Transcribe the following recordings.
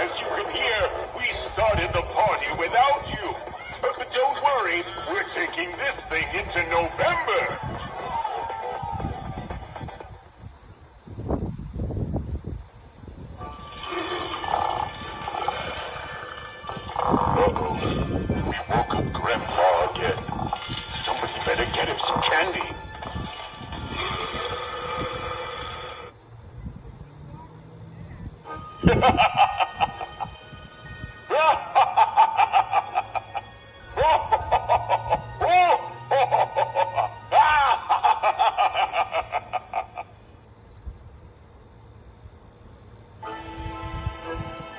As you can hear, we started the party without you. But don't worry, we're taking this thing into November. Uh-oh. We woke up Grandpa again. Somebody better get him some candy.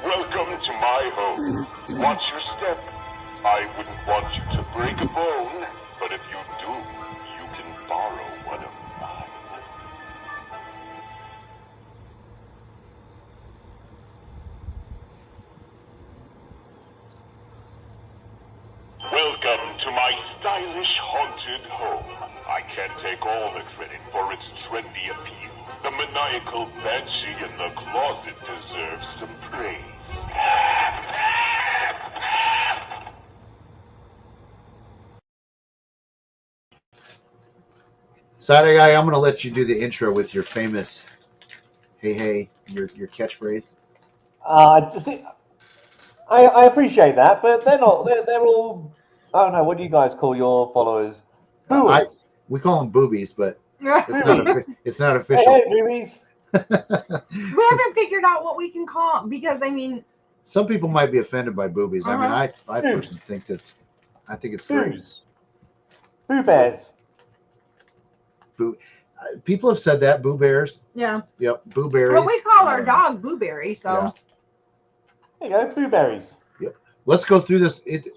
Welcome to my home. Watch your step. I wouldn't want you to break a bone, but if you do, you can borrow one of mine. Welcome to my stylish haunted home. I can't take all the credit for its trendy appeal. The maniacal banshee in the closet deserves some praise. Saturday guy, I'm going to let you do the intro with your famous hey, your catchphrase. I appreciate that, but they're not. They're all. I don't know. What do you guys call your followers? Booers. We call them boobies, but it's not official. Hey, boobies. We haven't figured out what we can call them because, I mean, some people might be offended by boobies. I mean, I personally think I think it's great. Boo bears. People have said that, boo bears. Yeah. Yep, boo berries. Well, we call our dog Booberry, so. Yeah. There you go, boo berries. Yep. Let's go through this. The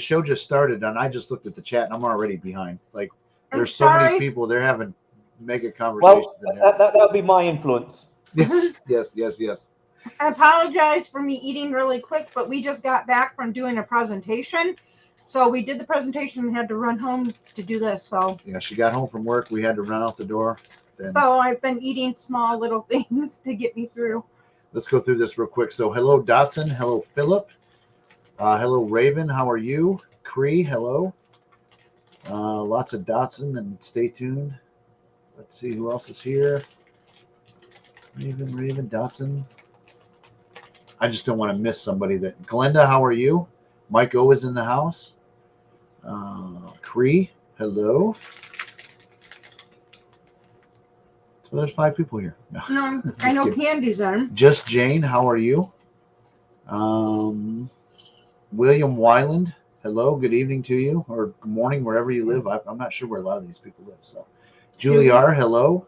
show just started, and I just looked at the chat, and I'm already behind. Like, there's so many people. They're having mega conversations. Well, that'll be my influence. Yes. I apologize for me eating really quick, but we just got back from doing a presentation. So we did the presentation and had to run home to do this. So yeah, she got home from work. We had to run out the door. So I've been eating small little things to get me through. Let's go through this real quick. So hello, Dotson. Hello, Philip. Hello, Raven. How are you? Cree, hello. Lots of Dotson, and stay tuned. Let's see who else is here. Raven, Dotson. I just don't want to miss somebody. Glenda, how are you? Mike O is in the house. Cree, hello. So there's 5 people here. No, I know kidding. Candy's in. Just Jane, how are you? William Wyland, hello. Good evening to you, or good morning wherever you live. I'm not sure where a lot of these people live. So, Julie R, hello.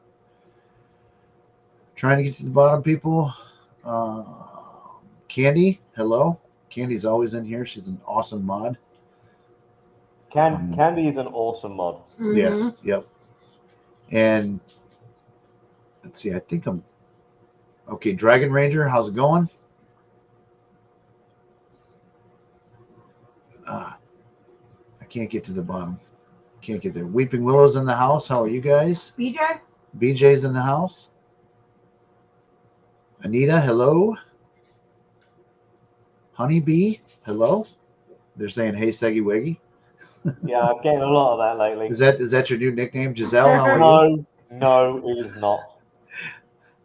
Trying to get to the bottom, people. Candy, hello. Candy's always in here. She's an awesome mod. Candy is an awesome mod. Mm-hmm. Yes, yep. And let's see, I think I'm okay. Dragon Ranger, how's it going? I can't get to the bottom. Can't get there. Weeping Willow's in the house. How are you guys? BJ? BJ's in the house. Anita, hello. Honeybee, hello. They're saying, hey, Seggy Weggy. Yeah, I'm getting a lot of that lately. Is that your new nickname, Giselle? How are you? No, it is not.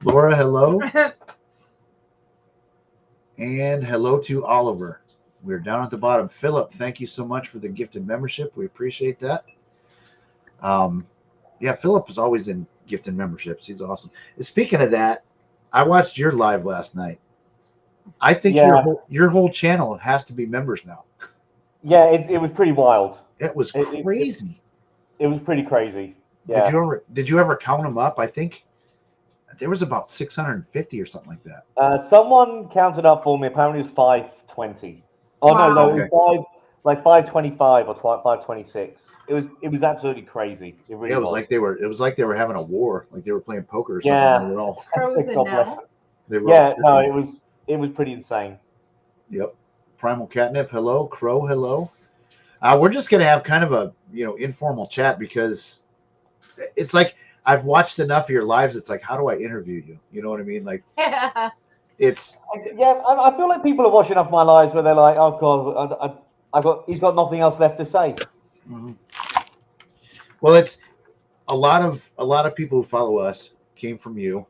Laura, hello. And hello to Oliver. We're down at the bottom. Philip, thank you so much for the gifted membership. We appreciate that. Yeah, Philip is always in gifted memberships. He's awesome. Speaking of that, I watched your live last night. I think your whole channel has to be members now. Yeah, it was pretty wild. It was crazy. It was pretty crazy. Yeah. Did you ever count them up? I think there was about 650 or something like that. Someone counted up for me. Apparently, it was 520. Oh wow. no, it was 525 or 526. It was absolutely crazy. It really was. It was like they were having a war, like they were playing poker or something. Yeah. They were all frozen now. It was pretty insane. Yep. Primal Catnip, hello. Crow, hello. We're just gonna have kind of a informal chat because it's like I've watched enough of your lives. It's like, how do I interview you? You know what I mean? Like, it's Yeah, I feel like people are watching off my lives where they're like, "Oh God, he's got nothing else left to say." Mhm. Well, it's a lot of people who follow us came from you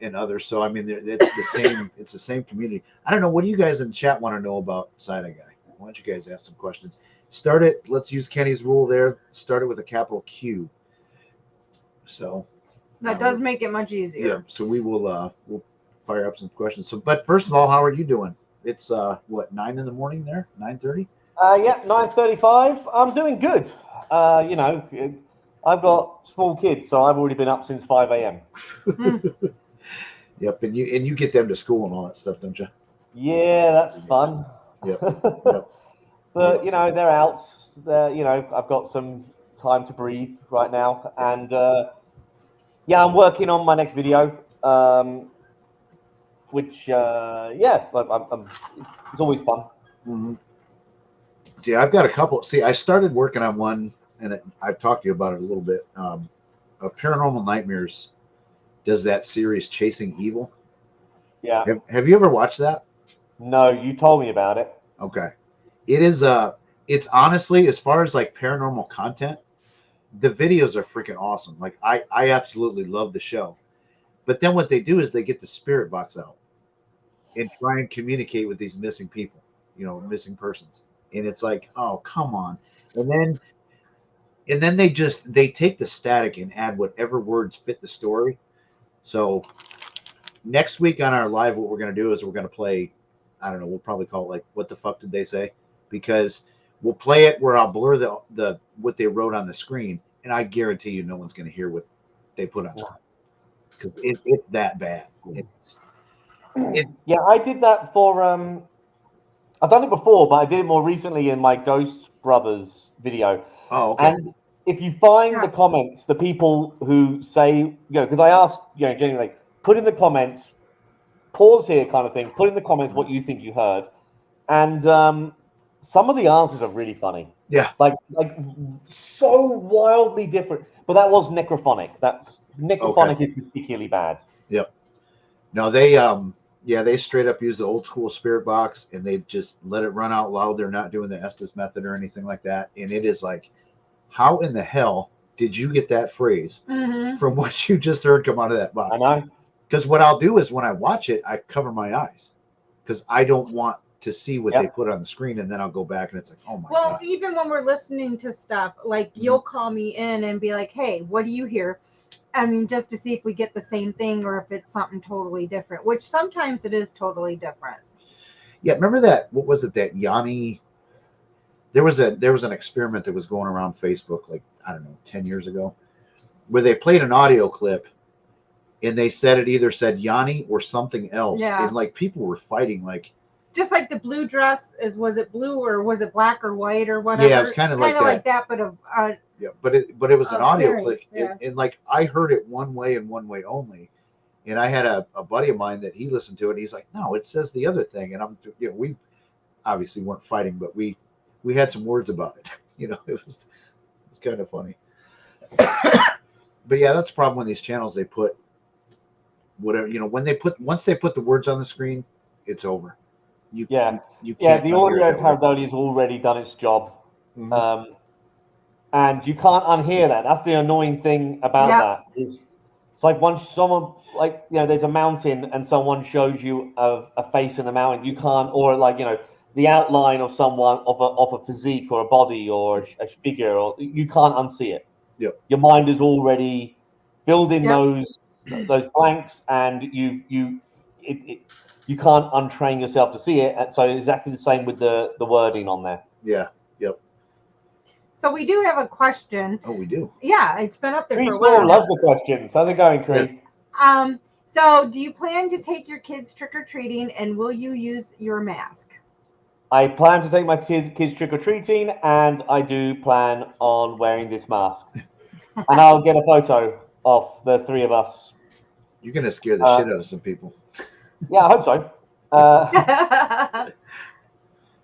and others. So I mean, it's the same. It's the same community. I don't know. What do you guys in the chat want to know about Side Eye Guy? Why don't you guys ask some questions? Start it. Let's use Kenny's rule there. Start it with a capital Q. So That does make it much easier. yeah. So we'll fire up some questions. So, but first of all, how are you doing? It's what 9 in the morning there? 9:30. Yeah, 9:35. I'm doing good. You know, I've got small kids, so I've already been up since 5 a.m. Yep, and you get them to school and all that stuff, don't you? Yeah, that's fun. Yep. Yep. But you know, they're out. You know, I've got some time to breathe right now, and yeah, I'm working on my next video. Which yeah, it's always fun. Mm-hmm. See, I've got a couple. See, I started working on one, and I've talked to you about it a little bit. Paranormal Nightmares does that series Chasing Evil. Yeah. Have you ever watched that? No, you told me about it. Okay. It is it's honestly, as far as like paranormal content, the videos are freaking awesome. Like I absolutely love the show. But then what they do is they get the spirit box out and try and communicate with these missing people, missing persons. And it's like, oh, come on. And then they take the static and add whatever words fit the story. So next week on our live, what we're going to do is we're going to play, I don't know, we'll probably call it like, what the fuck did they say? Because we'll play it where I'll blur the what they wrote on the screen, and I guarantee you no one's going to hear what they put on screen. Because it's that bad. Yeah, I did that for I've done it before, but I did it more recently in my Ghost Brothers video. Oh, okay. And if you find the comments, the people who say, because I asked, genuinely, put in the comments, pause here kind of thing, put in the comments what you think you heard. And some of the answers are really funny. Yeah. Like so wildly different. But that was necrophonic. Necrophonic is particularly bad. Yep. No, they straight up use the old school spirit box and they just let it run out loud. They're not doing the Estes method or anything like that. And it is like, how in the hell did you get that phrase from what you just heard come out of that box? I know. Because what I'll do is when I watch it, I cover my eyes because I don't want to see what they put on the screen, and then I'll go back and it's like, oh my god. Well, even when we're listening to stuff, like you'll call me in and be like, hey, what do you hear? I mean, just to see if we get the same thing or if it's something totally different, which sometimes it is totally different. Yeah, remember that? What was it? That Yanni? There was an experiment that was going around Facebook, like, I don't know, 10 years ago, where they played an audio clip and they said it either said Yanni or something else. Yeah. And like people were fighting, like, just like the blue dress was it blue or was it black or white or whatever? Yeah, it's kind of like that, but yeah, but it was an audio clip, yeah. and like I heard it one way and one way only, and I had a buddy of mine that he listened to it. And he's like, no, it says the other thing, and I'm, we obviously weren't fighting, but we had some words about it. It's kind of funny. But yeah, that's the problem with these channels. They put whatever, once they put the words on the screen, it's over. You can't the audio pareidolia has already done its job. And you can't unhear that. That's the annoying thing about that. It's like once someone, there's a mountain and someone shows you a face in the mountain, you can't, or the outline of someone of a physique or a body or a figure, or you can't unsee it. Yep. Your mind is already filled in those blanks, and you can't untrain yourself to see it. And so exactly the same with the wording on there. Yeah. Yep. So we do have a question. Oh, we do. Yeah, it's been up there Chris for a while. loves the questions. How's it going, Chris? Yes. So do you plan to take your kids trick-or-treating, and will you use your mask? I plan to take my kids trick-or-treating, and I do plan on wearing this mask. And I'll get a photo of the three of us. You're going to scare the shit out of some people. Yeah, I hope so.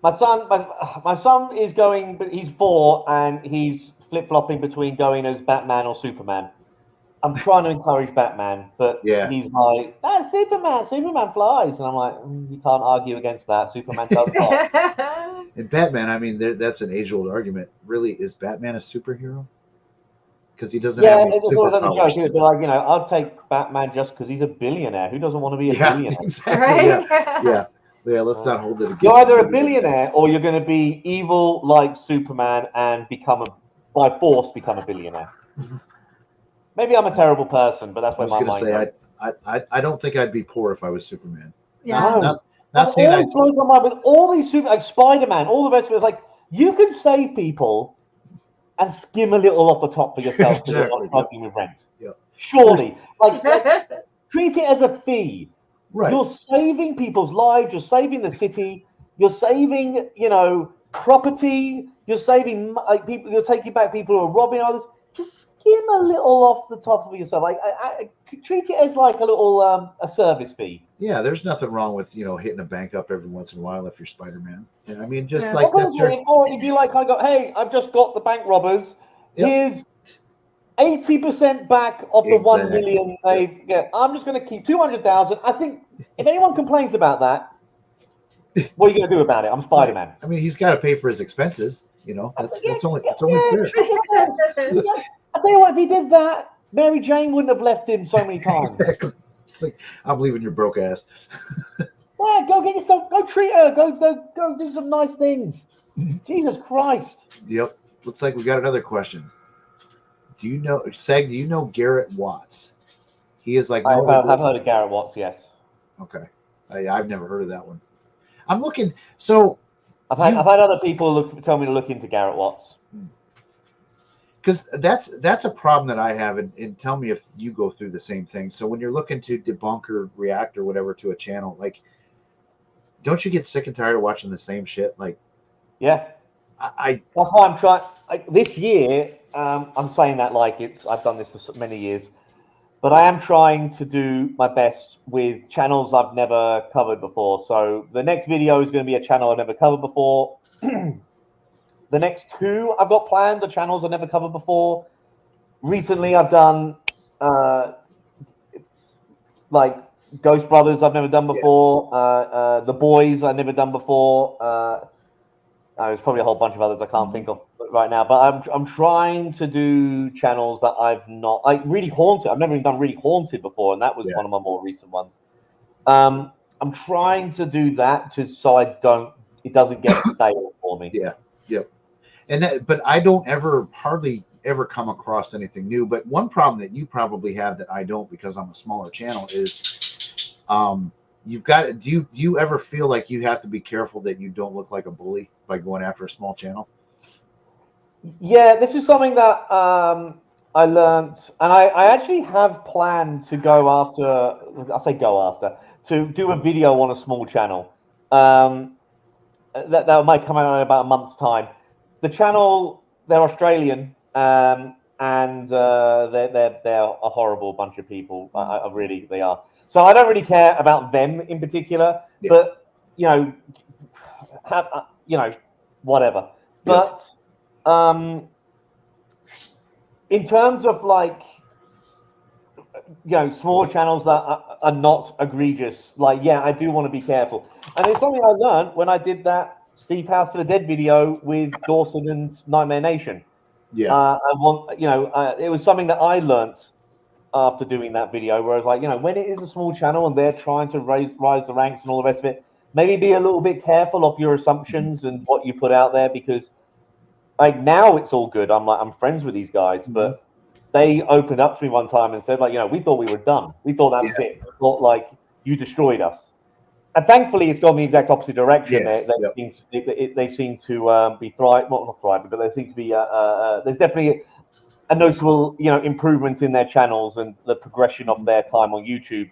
My son is going, but he's 4, and he's flip-flopping between going as Batman or Superman. I'm trying to encourage Batman, but Yeah. he's like, that's Superman. Superman flies, and I'm like, you can't argue against that. Superman does fly. And Batman, I mean, that's an age-old argument. Really, is Batman a superhero? Because he doesn't have Yeah, any it's always like a joke. superpowers. It'd be like, I'll take Batman just because he's a billionaire. Who doesn't want to be a Yeah, billionaire? exactly. Right? Yeah. Let's not hold it against. You're either a him. billionaire or you're going to be evil like Superman and by force become a billionaire. Maybe I'm a terrible person, but that's I where was my going to mind say, goes. I don't think I'd be poor if I was Superman. Yeah. Not saying always blows my mind with all these like Spider-Man, all the rest of it. It's like you can save people and skim a little off the top for yourself so you're not struggling with rent. Yep. Surely, like treat it as a fee. Right. You're saving people's lives. You're saving the city. You're saving, property. You're saving people. You're taking back people who are robbing others. Just skim a little off the top of yourself. Like I treat it as like a little a service fee. Yeah, there's nothing wrong with hitting a bank up every once in a while if you're Spider-Man. Yeah, I mean, just like that. Or if you kind of go, hey, I've just got the bank robbers. Yep. Here's 80% back of the 1 million they've. Yeah, I'm just going to keep 200,000. I think if anyone complains about that, what are you going to do about it? I'm Spider-Man. I mean, he's got to pay for his expenses. That's only fair. I tell you what, if he did that, Mary Jane wouldn't have left him so many times. Exactly. It's like, I'm leaving your broke ass. Yeah, go get yourself. Go treat her. Go do some nice things. Jesus Christ. Yep. Looks like we got another question. Do you know Garrett Watts? He is like. I've heard of Garrett Watts, yes. Okay. I've never heard of that one. I'm looking. So. I've had other people tell me to look into Garrett Watts. Because that's a problem that I have, and tell me if you go through the same thing. So when you're looking to debunk or react or whatever to a channel, like, don't you get sick and tired of watching the same shit? Like, yeah. That's why I'm trying. This year, I'm saying that like I've done this for many years, but I am trying to do my best with channels I've never covered before. So the next video is going to be a channel I've never covered before. The next two I've got planned are channels I've never covered before. Recently, I've done like Ghost Brothers I've never done before. The Boys I've never done before. There's probably a whole bunch of others I can't think of right now. But I'm trying to do channels that I've not really Haunted. I've never even done Really Haunted before, and that was one of my more recent ones. I'm trying to do that so it doesn't get stale for me. Yeah. Yep. But I don't hardly ever come across anything new. But one problem that you probably have that I don't, because I'm a smaller channel, is you've got. Do you ever feel like you have to be careful that you don't look like a bully by going after a small channel? Yeah, this is something that I learned, and I actually have planned to go after. To do a video on a small channel. That might come out in about a month's time. The channel, they're Australian, and they're a horrible bunch of people. They are. So I don't really care about them in particular, but whatever. But in terms of small channels that are not egregious, I do want to be careful. And it's something I learned when I did that Steve House of the Dead video with Dawson and Nightmare Nation. Yeah. It was something that I learned after doing that video, where I was like, when it is a small channel and they're trying to rise the ranks and all the rest of it, maybe be a little bit careful of your assumptions and what you put out there, because now it's all good. I'm friends with these guys, but they opened up to me one time and said, we thought we were done. We thought that was it. We thought you destroyed us. And thankfully, it's gone the exact opposite direction. They seem to be not thriving, but they seem to be. There's definitely a noticeable, improvement in their channels and the progression of their time on YouTube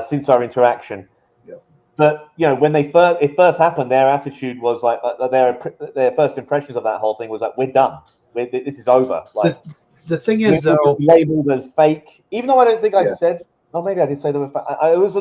since our interaction. But when it first happened, their attitude was their first impressions of that whole thing was we're done. This is over. The thing is, though, labeled as fake, even though I don't think I said. Oh, maybe I did say they were fake.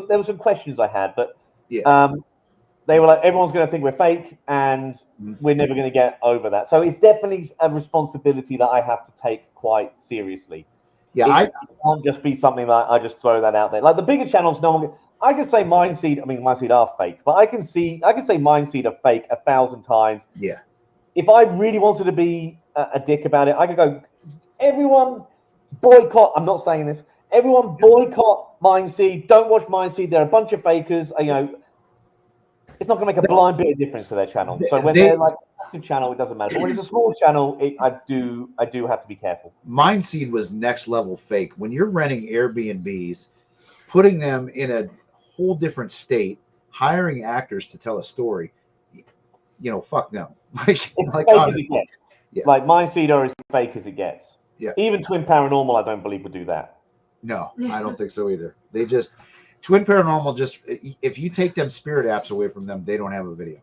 There were some questions I had, but they were everyone's going to think we're fake, and we're never going to get over that. So it's definitely a responsibility that I have to take quite seriously. Yeah, it can't just be something that I just throw that out there. Like the bigger channels, no one. I can say Mindseed. I mean, Mindseed are fake, but I can say Mindseed are fake 1,000 times. Yeah. If I really wanted to be a dick about it, I could go. Everyone boycott. I'm not saying this. Everyone boycott Mindseed. Don't watch Mindseed. They're a bunch of fakers. You know, it's not going to make a blind bit of difference to their channel. So when they're like a massive channel, it doesn't matter. But when it's a small channel, I do have to be careful. Mindseed was next level fake. When you're renting Airbnbs, putting them in a whole different state, hiring actors to tell a story, you know, fuck no. It's as fake as it gets. Yeah. Like Mindseed are as fake as it gets. Yeah. Even Twin Paranormal, I don't believe would do that. No, I don't think so either. They just Twin Paranormal just if you take them spirit apps away from them, they don't have a video.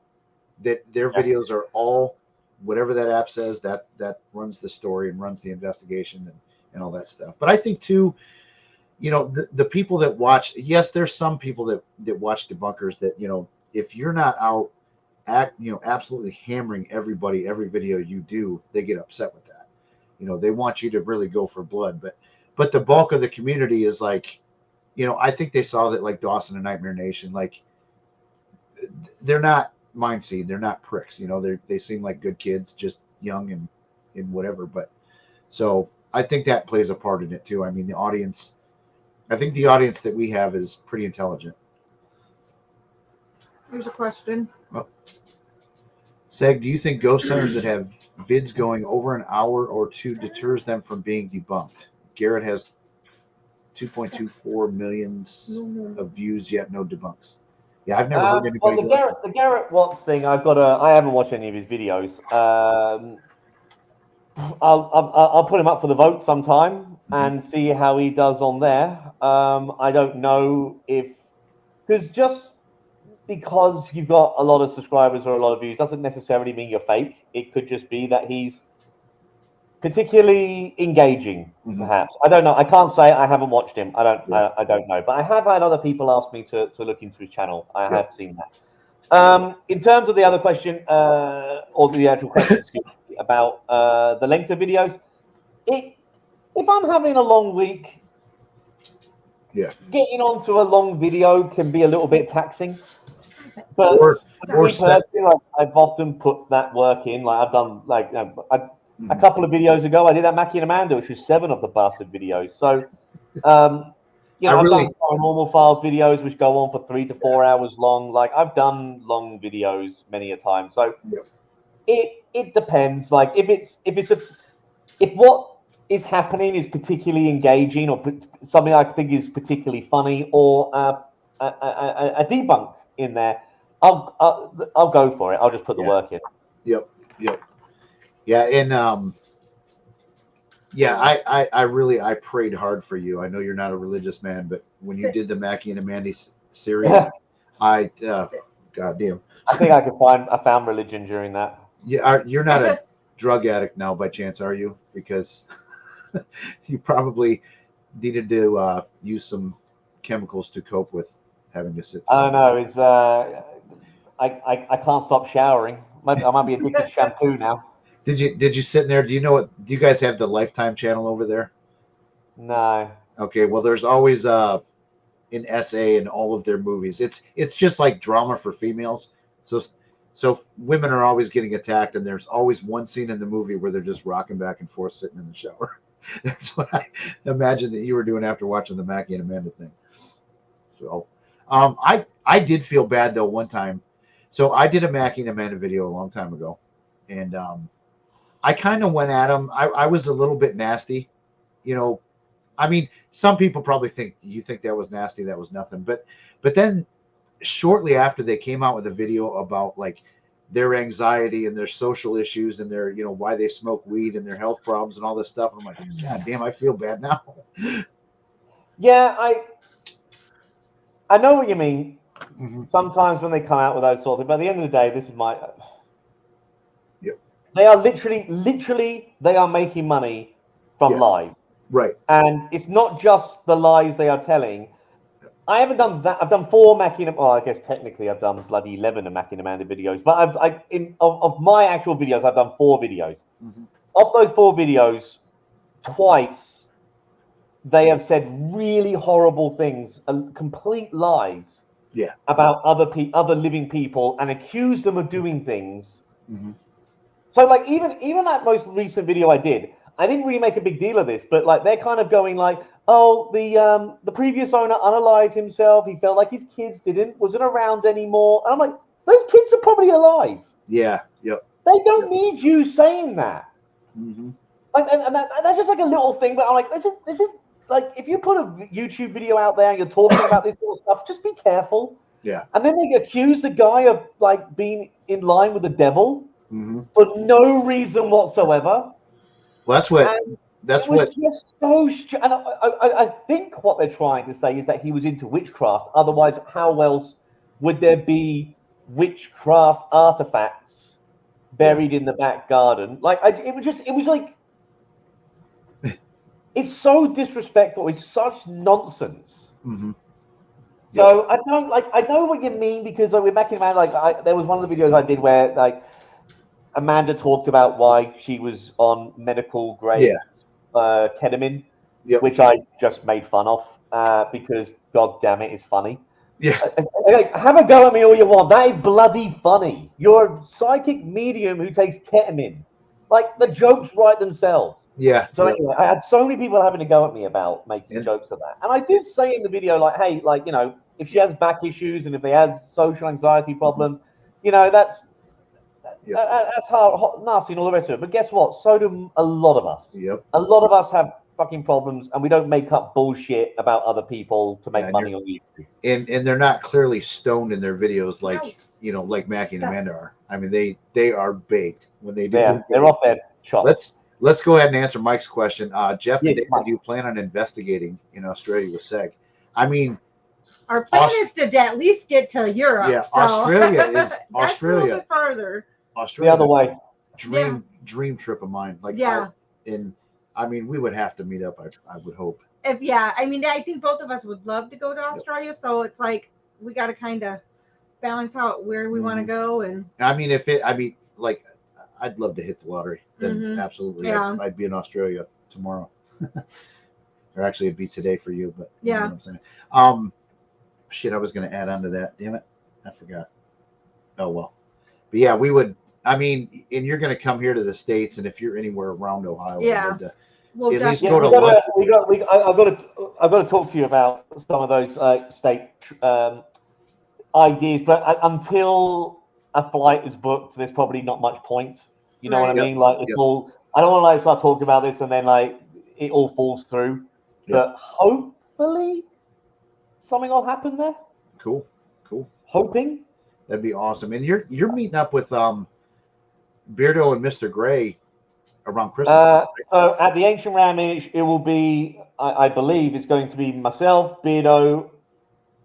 Their videos are all whatever that app says that runs the story and runs the investigation and all that stuff. But I think too, you know, the people that watch, yes, there's some people that watch debunkers that, you know, if you're not out absolutely hammering everybody every video you do, they get upset with that. You know, they want you to really go for blood, but the bulk of the community is like, you know, I think they saw that like Dawson and Nightmare Nation, like they're not Mindseed, they're not pricks, you know, they seem like good kids, just young and whatever. But so I think that plays a part in it too. I mean, I think the audience that we have is pretty intelligent. Here's a question. Oh. Seg, do you think ghost hunters that have vids going over an hour or two deters them from being debunked? Garrett has 2.24 million of views, yet no debunks. Yeah, I've never heard anybody. Well, the Garrett Watts thing, I haven't watched any of his videos. I'll put him up for the vote sometime and see how he does on there. I don't know because you've got a lot of subscribers or a lot of views doesn't necessarily mean you're fake. It could just be that he's particularly engaging, perhaps. I don't know. I can't say I haven't watched him. I don't know. But I have had other people ask me to look into his channel. I have seen that. In terms of the other question, or the actual question, excuse me, about the length of videos, if I'm having a long week, getting onto a long video can be a little bit taxing. But I've often put that work in. Like I've done, like a couple of videos ago, I did that Mackie and Amanda, which was 7 of the bastard videos. So, I've done Paranormal Files videos, which go on for 3 to 4 hours long. Like I've done long videos many a time. So it depends. Like if what is happening is particularly engaging or something I think is particularly funny or a debunk in there, I'll go for it. I'll just put the work in. Yep. Yeah, and I prayed hard for you. I know you're not a religious man, but when you did the Mackie and Amanda series, goddamn. I think I found religion during that. Yeah, you're not a drug addict now by chance, are you? Because you probably needed to use some chemicals to cope with having to sit. I don't know. It's I can't stop showering. I might be addicted to shampoo now. Did you sit in there? Do you guys have the Lifetime channel over there? No. Okay, well there's always an essay in all of their movies. It's just like drama for females. So women are always getting attacked, and there's always one scene in the movie where they're just rocking back and forth sitting in the shower. That's what I imagine that you were doing after watching the Mackie and Amanda thing. So I did feel bad though one time. So I did a Mackie and Amanda video a long time ago, and I kind of went at them. I was a little bit nasty, you know. I mean, some people probably think that was nasty. That was nothing. But then shortly after they came out with a video about like their anxiety and their social issues and their, you know, why they smoke weed and their health problems and all this stuff. I'm like, God damn, I feel bad now. Yeah, I know what you mean. Sometimes when they come out with those sort of things, but at the end of the day, this is my. They are literally, they are making money from lies. Right. And it's not just the lies they are telling. I haven't done that. I've done 4 Mackie and I guess technically I've done bloody 11 of Mackie and Amanda videos. But of my actual videos, I've done 4 videos. Of those 4 videos, twice they have said really horrible things, complete lies, about other living people, and accused them of doing things. Mm-hmm. So, like, even that most recent video I didn't really make a big deal of this, but like they're kind of going like, oh, the previous owner unalived himself. He felt like his kids wasn't around anymore, and I'm like, those kids are probably alive. Yeah. Yep. They don't need you saying that. Mm-hmm. Like, and that's just like a little thing, but I'm like, this is like, if you put a YouTube video out there and you're talking about this sort of stuff, just be careful. Yeah. And then they accuse the guy of like being in line with the devil for no reason whatsoever. Well, that's what. And that's it was what. just so. And I think what they're trying to say is that he was into witchcraft. Otherwise, how else would there be witchcraft artifacts buried in the back garden? Like, it was like. It's so disrespectful. It's such nonsense. Mm-hmm. So I don't like. I know what you mean, because we're back in Amanda. Like, there was one of the videos I did where like Amanda talked about why she was on medical grade ketamine, which I just made fun of because God damn it, it's funny. Yeah. Like, have a go at me all you want. That is bloody funny. You're a psychic medium who takes ketamine. Like, the jokes write themselves. Yeah. So anyway, I had so many people having to go at me about making jokes of that. And I did say in the video, like, hey, like, you know, if she has back issues and if they have social anxiety problems, you know, that's hard, nasty and all the rest of it. But guess what? So do a lot of us. Yep. A lot of us have fucking problems, and we don't make up bullshit about other people to make money on YouTube. And they're not clearly stoned in their videos like you know, like Mackie and Amanda are. I mean, they are baked when they do. Yeah, they're off their chops. Let's go ahead and answer Mike's question. Jeff, yes, do you plan on investigating in Australia with Seg? I mean, our plan is to at least get to Europe. Yeah, so. Australia is That's Australia. A little bit further. Australia, the other way. Dream trip of mine. Like, I mean, we would have to meet up. I would hope. I mean, I think both of us would love to go to Australia. So it's like we got to kind of balance out where we want to go. And I mean, like, I'd love to hit the lottery. Then absolutely, I'd be in Australia tomorrow. Or actually, it'd be today for you. But you know what I'm saying. Shit, I was going to add on to that. Damn it, I forgot. Oh well, but yeah, we would. I mean, and you're going to come here to the States, and if you're anywhere around Ohio, we'll at least go to lunch. I've got to talk to you about some of those state ideas, but until a flight is booked, there's probably not much point. You know what I mean? Like, it's all. I don't want to like start talking about this and then like it all falls through. But hopefully, something will happen there. Cool. Hoping. That'd be awesome. And you're meeting up with Beardo and Mr. Gray around Christmas. So at the Ancient Ram, it will be, I believe, it's going to be myself, Beardo,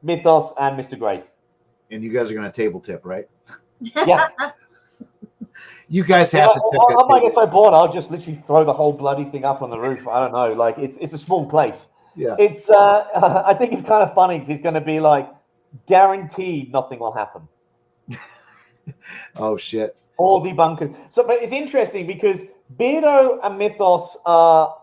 Mythos, and Mr. Gray. And you guys are going to table tip, right? Yeah. You guys have to. I might get so bored, I'll just literally throw the whole bloody thing up on the roof. I don't know. Like, it's a small place. Yeah. It's. I think it's kind of funny because it's going to be like guaranteed nothing will happen. Oh shit. All debunkers. So, but it's interesting because Beardo and Mythos are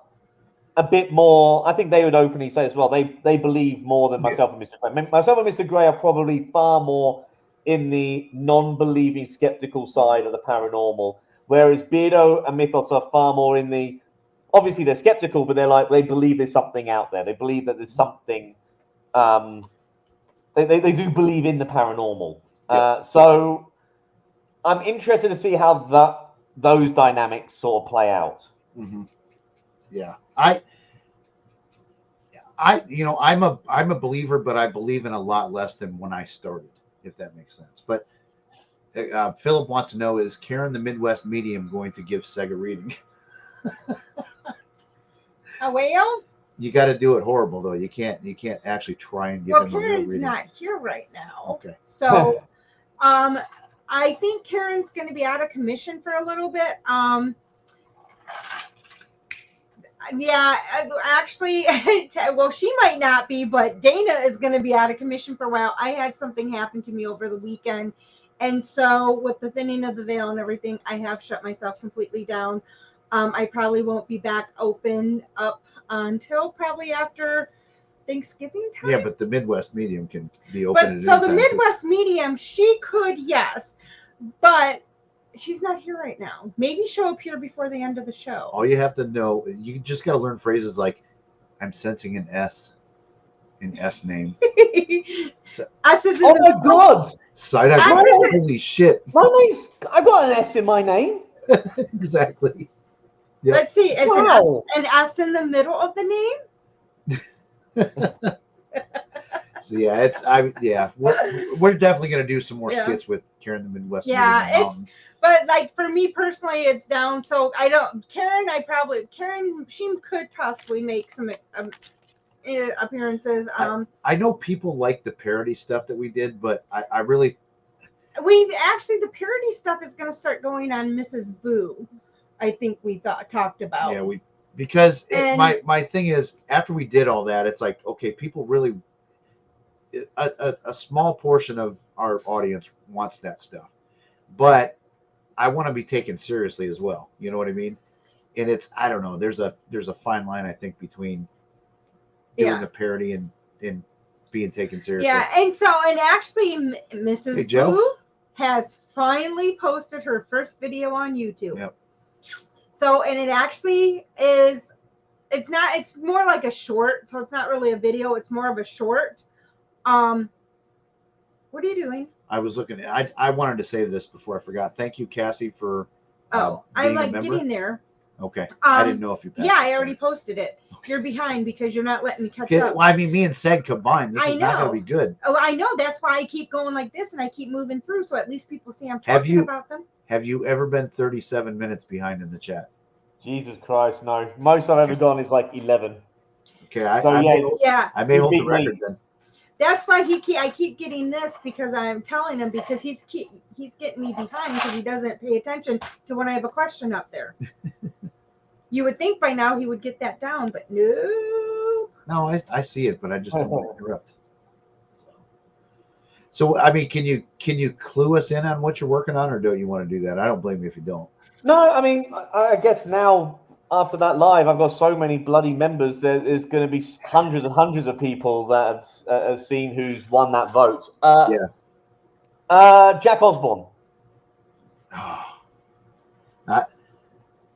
a bit more. I think they would openly say as well. They believe more than myself and Mr. Gray. Myself and Mr. Gray are probably far more in the non-believing, skeptical side of the paranormal, whereas Beardo and Mythos are far more in the. Obviously, they're skeptical, but they believe there's something out there. They believe that there's something. They do believe in the paranormal. So I'm interested to see how those dynamics sort of play out. Mm-hmm. Yeah, I'm a believer, but I believe in a lot less than when I started, if that makes sense. But Philip wants to know: is Karen the Midwest medium going to give Seg a reading? A whale? You got to do it horrible though. You can't actually try and give him a real reading. Karen's not here right now. Okay. So, I think Karen's going to be out of commission for a little bit. Yeah, actually, well, she might not be, but Dana is going to be out of commission for a while. I had something happen to me over the weekend. And so with the thinning of the veil and everything, I have shut myself completely down. I probably won't be back open up until probably after Thanksgiving time. Yeah, but the Midwest Medium can be open. But so the Midwest Medium, she could, yes, but she's not here right now. Maybe she'll appear before the end of the show. All you have to know, you just got to learn phrases like, "I'm sensing an S name." S is in Oh the my God! Side-eye. Holy shit! I got an S in my name. Exactly. Yep. Let's see. It's Wow. an S in the middle of the name. So yeah, we're definitely gonna do some more skits with Karen the Midwest. Yeah, but like for me personally, it's down. So I don't. Karen, she could possibly make some appearances. I know people like the parody stuff that we did, but I really. The parody stuff is going to start going on Mrs. Boo. I think we talked about. Yeah, because my thing is, after we did all that, it's like, okay, people really, a small portion of our audience wants that stuff, but I want to be taken seriously as well. You know what I mean? And I don't know. There's a fine line, I think, between doing the parody and being taken seriously. Yeah, and actually, Mrs. Boo has finally posted her first video on YouTube. Yep. So, and it actually is, it's more like a short, so it's not really a video, it's more of a short. What are you doing? I was looking at, I wanted to say this before I forgot. Thank you, Cassie, for I like getting there. Okay. I didn't know if you passed it. I already posted it. You're behind because you're not letting me catch up. Well, I mean, me and Seg combined, this is not going to be good. Oh, I know. That's why I keep going like this and I keep moving through, so at least people see I'm talking about them. Have you ever been 37 minutes behind in the chat? Jesus Christ, no. Most I've ever gone is like 11. Okay, I may hold the record then. That's why I keep getting this, because I'm telling him, because he's getting me behind because he doesn't pay attention to when I have a question up there. You would think by now he would get that down, but no. No, I see it, but I just don't want to interrupt. So I mean, can you clue us in on what you're working on, or don't you want to do that? I don't blame you if you don't. No, I mean, I guess now after that live, I've got so many bloody members. There's going to be hundreds and hundreds of people that have seen who's won that vote. Jack Osborne.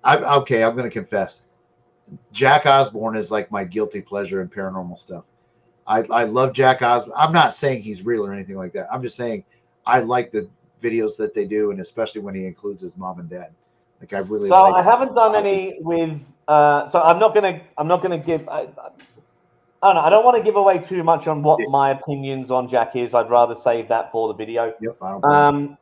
I'm going to confess. Jack Osborne is like my guilty pleasure in paranormal stuff. I love Jack Osborne. I'm not saying he's real or anything like that. I'm just saying I like the videos that they do, and especially when he includes his mom and dad. Like I really. So I haven't done any with. So I'm not gonna give. I don't know. I don't want to give away too much on what my opinions on Jack is. I'd rather save that for the video. Yep. I don't.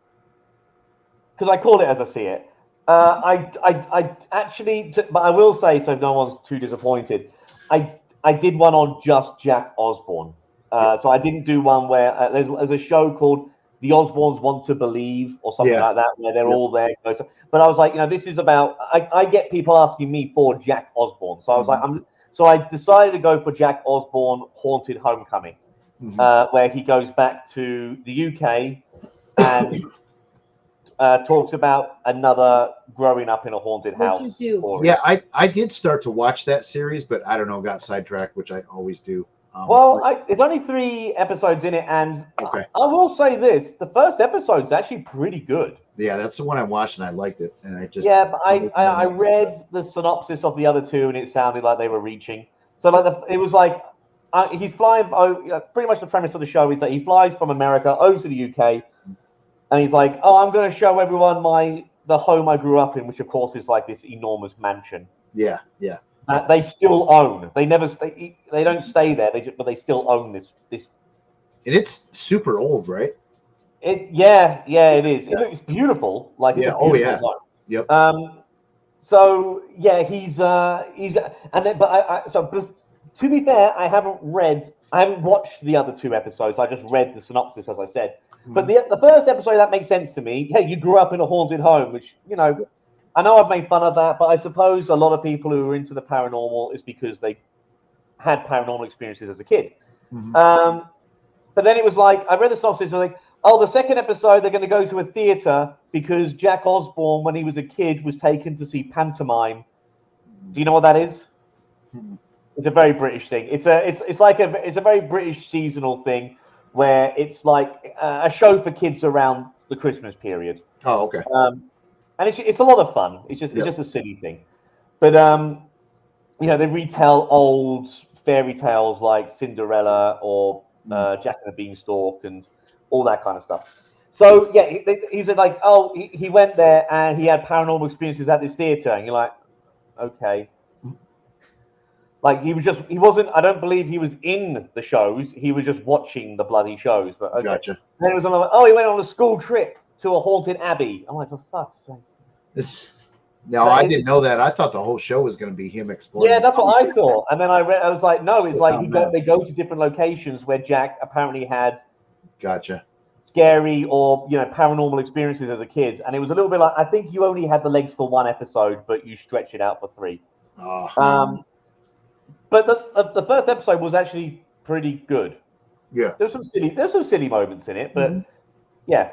Because I call it as I see it. I actually, but I will say, so no one's too disappointed. I did one on just Jack Osborne. So I didn't do one where there's a show called The Osbornes Want to Believe or something like that, where they're all there. But I was like, this is about. I get people asking me for Jack Osborne, so I was like, so I decided to go for Jack Osborne Haunted Homecoming, where he goes back to the UK and. Talks about another growing up in a haunted house. Story. Yeah, I did start to watch that series, but I don't know, got sidetracked, which I always do. There's only 3 episodes in it, and I will say this: the first episode's actually pretty good. Yeah, that's the one I watched, and I liked it. And but I read the synopsis of the other 2, and it sounded like they were reaching. So it was like he's flying. Pretty much the premise of the show is that he flies from America over to the UK. And he's like, I'm going to show everyone the home I grew up in, which of course is like this enormous mansion. Yeah. They still own. They never stay. They don't stay there. But they still own this. And it's super old, right? It is. It looks beautiful. Like home. Yep. So yeah, he's and then to be fair, I haven't watched the other 2 episodes. I just read the synopsis, as I said. But the first episode, that makes sense to me. Hey, you grew up in a haunted home, which, I know I've made fun of that, but I suppose a lot of people who are into the paranormal is because they had paranormal experiences as a kid. But then it was like, I read the synopsis, and I was like, Oh, the second episode, they're going to go to a theater because Jack Osborne, when he was a kid, was taken to see pantomime. Do you know what that is? Mhm. It's a very British thing. It's a very British seasonal thing where it's like a show for kids around the Christmas period. Oh, okay. And it's a lot of fun. It's Yep. just a silly thing. But they retell old fairy tales like Cinderella or Jack and the Beanstalk and all that kind of stuff. So yeah, he said like, oh, he went there and he had paranormal experiences at this theater, and you're like, okay. Like he wasn't. I don't believe he was in the shows. He was just watching the bloody shows. But okay. Gotcha. Then it was he went on a school trip to a haunted abbey. I'm like, for fuck's sake. No, I didn't know that. I thought the whole show was going to be him exploring. Yeah, that's what I thought. And then I was like, no, it's like Oh, they go to different locations where Jack apparently had Gotcha. scary or paranormal experiences as a kid, and it was a little bit like, I think you only had the legs for one episode, but you stretch it out for 3. Oh. But the first episode was actually pretty good. Yeah. There's some silly moments in it, but yeah.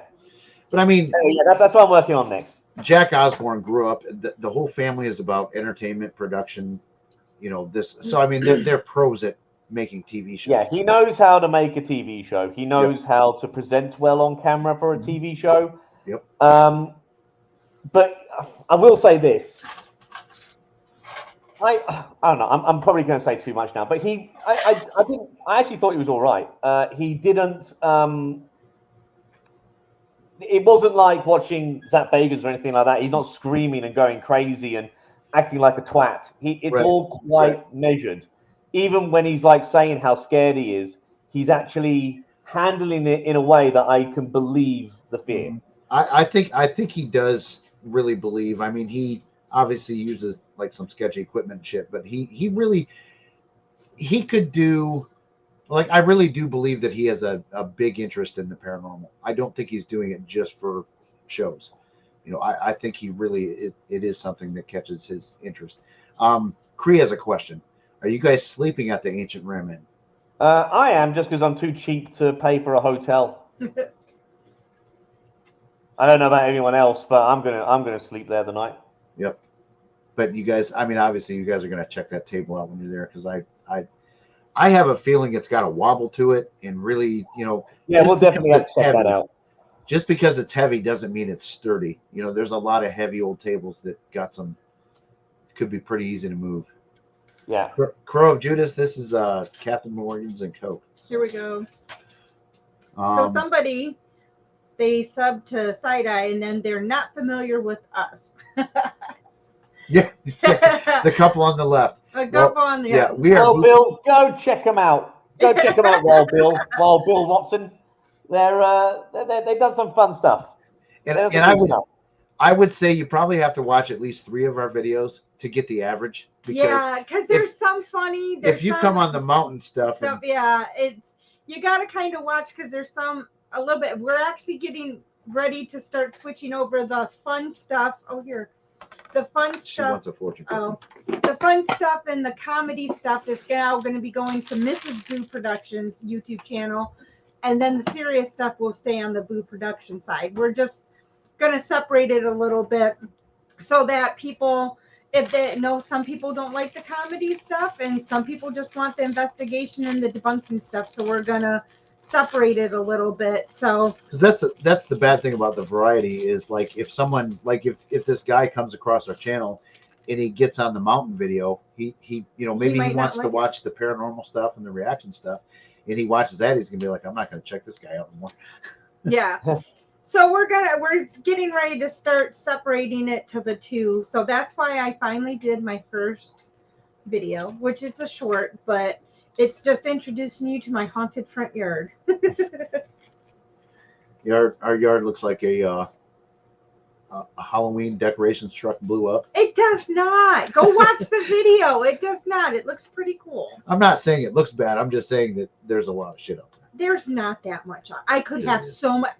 But I mean, that's what I'm working on next. Jack Osborne grew up. The whole family is about entertainment production. So I mean, they're pros at making TV shows. Yeah, he knows how to make a TV show. He knows how to present well on camera for a TV show. Yep. But I will say this. I don't know. I'm probably going to say too much now, but I actually thought he was all right. He didn't. It wasn't like watching Zach Bagans or anything like that. He's not screaming and going crazy and acting like a twat. It's all quite measured. Even when he's like saying how scared he is, he's actually handling it in a way that I can believe the fear. I think he does really believe. I mean, he obviously uses like some sketchy equipment and shit, but he could do, like, I really do believe that he has a big interest in the paranormal. I don't think he's doing it just for shows. I think he really, it is something that catches his interest. Cree has a question. Are you guys sleeping at the Ancient Rim Inn? I am, just because I'm too cheap to pay for a hotel. I don't know about anyone else, but I'm gonna sleep there the night. Yep. But you guys, I mean, obviously, you guys are gonna check that table out when you're there, because I have a feeling it's got a wobble to it, and really, Yeah, we'll definitely have to check that out. Just because it's heavy doesn't mean it's sturdy. There's a lot of heavy old tables that could be pretty easy to move. Yeah. Crow of Judas, this is Captain Morgan's and Coke. Here we go. So somebody, they sub to Side Eye, and then they're not familiar with us. Yeah, the couple on the left. The couple on the yeah, we are. Well, Bill, go check them out. Go check them out, Bill Watson. They've done some fun stuff. And I would say you probably have to watch at least 3 of our videos to get the average. Because there's some funny. If you come on the mountain stuff, you got to kind of watch, because there's a little bit. We're actually getting ready to start switching over the fun stuff. Oh, here. The fun stuff. She wants a fortune cookie. Oh, the fun stuff and the comedy stuff is now going to be going to Mrs. Boo Productions YouTube channel, and then the serious stuff will stay on the Boo Production side. We're just going to separate it a little bit so that people, if they know, some people don't like the comedy stuff, and some people just want the investigation and the debunking stuff. So we're going to separate it a little bit. So that's the bad thing about the variety is, like, if someone, like, if this guy comes across our channel and he gets on the mountain video, he maybe he wants to watch the paranormal stuff and the reaction stuff, and he watches that, he's gonna be like, I'm not gonna check this guy out anymore. Yeah. So we're getting ready to start separating it to the 2. So that's why I finally did my first video, which it's a short, but it's just introducing you to my haunted front yard. Our yard looks like a Halloween decorations truck blew up. It does not. Go watch the video. It does not. It looks pretty cool. I'm not saying it looks bad. I'm just saying that there's a lot of shit out there. There's not that much. I could have so much.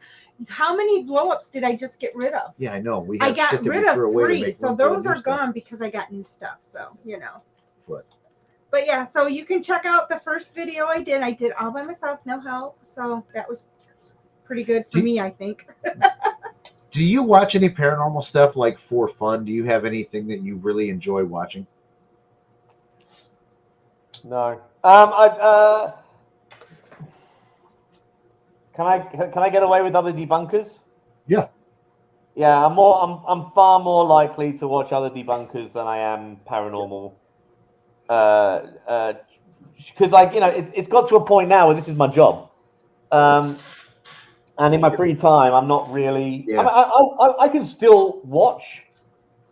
How many blow-ups did I just get rid of? Yeah, I know. I got rid of 3, so those are gone because I got new stuff. So, But yeah, so you can check out the first video I did. I did all by myself, no help. So that was pretty good for me, I think. Do you watch any paranormal stuff like for fun? Do you have anything that you really enjoy watching? No. Can I get away with other debunkers? Yeah. Yeah, I'm far more likely to watch other debunkers than I am paranormal. Because like it's got to a point now where this is my job. And in my free time, I'm not really. Yeah. I can still watch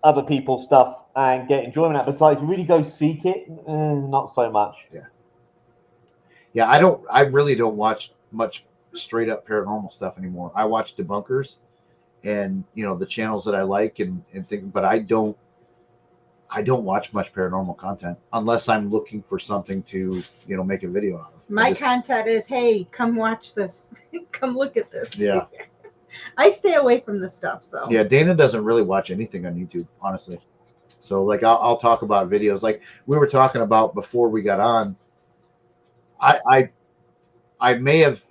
other people's stuff and get enjoyment out, but to like really go seek it, not so much. Yeah, I really don't watch much straight up paranormal stuff anymore. I watch debunkers and the channels that I like and think, but I don't watch much paranormal content unless I'm looking for something to make a video out of. My content is, hey, come watch this, come look at this. Yeah. I stay away from this stuff. So yeah, Dana doesn't really watch anything on YouTube, honestly. So like I'll talk about videos like we were talking about before we got on. I may have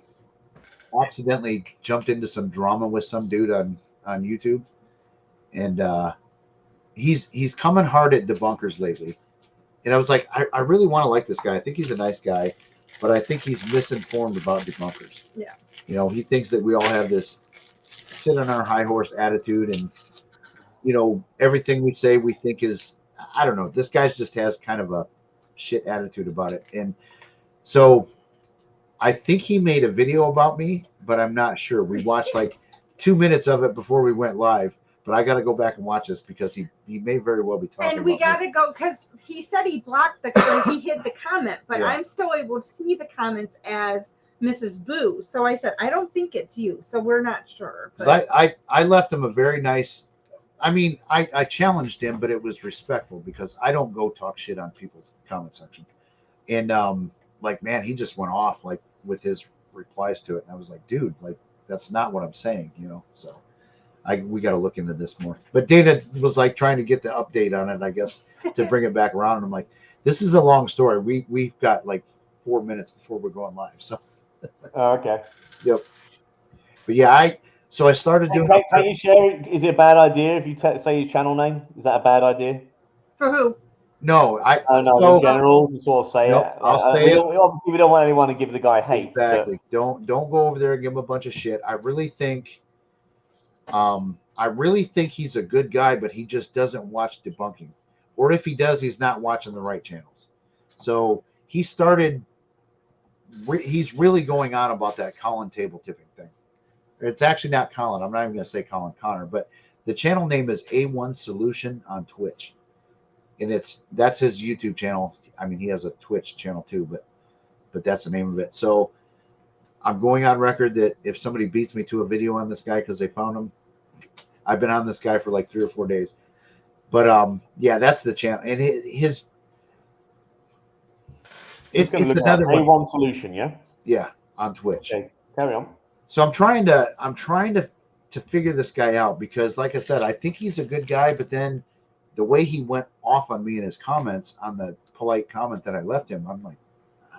accidentally jumped into some drama with some dude on YouTube, and he's coming hard at debunkers lately. And I was like, I really want to like this guy. I think he's a nice guy, but I think he's misinformed about debunkers. Yeah. He thinks that we all have this sit on our high horse attitude, and everything we say we think is, I don't know. This guy just has kind of a shit attitude about it, and so I think he made a video about me, but I'm not sure. We watched like 2 minutes of it before we went live, but I got to go back and watch this because he may very well be talking. And we got to go because he said he blocked he hid the comment, but I'm still able to see the comments as Mrs. Boo. So I said, I don't think it's you. So we're not sure. But I left him a very nice. I mean, I challenged him, but it was respectful because I don't go talk shit on people's comment section. And like, man, he just went off like with his replies to it, and I was like, dude, like that's not what I'm saying, So we got to look into this more. But Dana was like trying to get the update on it, I guess, to bring it back around. And I'm like, this is a long story. We've got like 4 minutes before we're going live. So okay. Yep. But yeah, I started doing. Can you share? Is it a bad idea if you say his channel name? Is that a bad idea? For who? No, in general, to sort of say it. I'll say it. Obviously, we don't want anyone to give the guy hate. Exactly. But... Don't go over there and give him a bunch of shit. I really think he's a good guy, but he just doesn't watch debunking, or if he does, he's not watching the right channels. So he started. He's really going on about that Colin table tipping thing. It's actually not Colin. I'm not even going to say Colin Connor, but the channel name is A1 Solution on Twitch. And that's his YouTube channel. I mean, he has a Twitch channel too, but that's the name of it. So I'm going on record that if somebody beats me to a video on this guy because they found him, I've been on this guy for like 3 or 4 days. But yeah, that's the channel. And it's another A1 Solution, yeah? Yeah, on Twitch. Okay, carry on. So I'm trying to figure this guy out because, like I said, I think he's a good guy, but then the way he went off on me in his comments on the polite comment that I left him, I'm like,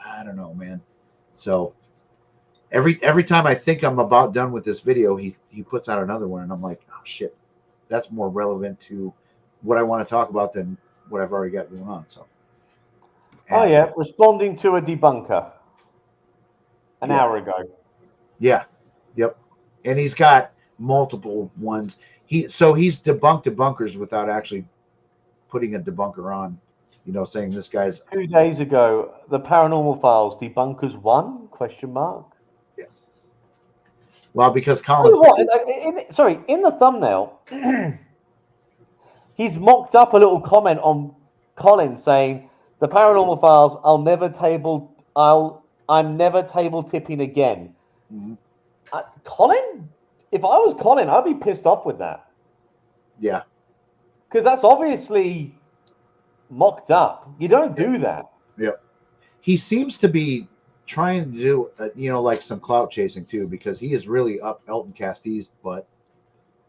I don't know, man. So every time I think I'm about done with this video, he puts out another one, and I'm like, oh shit, that's more relevant to what I want to talk about than what I've already got going on. So. Responding to a debunker an hour ago. Yeah. Yep. And he's got multiple ones. He's debunked debunkers without actually putting a debunker on, saying this guy's 2 days ago, the Paranormal Files debunkers won? Question mark. Yeah. Well, because Colin. In the thumbnail, he's mocked up a little comment on Colin saying, "The Paranormal Files, I'm never table tipping again." Mm-hmm. Colin? If I was Colin, I'd be pissed off with that. Yeah. Because that's obviously mocked up. You don't do that. Yep. He seems to be trying to do, like some clout chasing too, because he is really up Elton Castee's butt.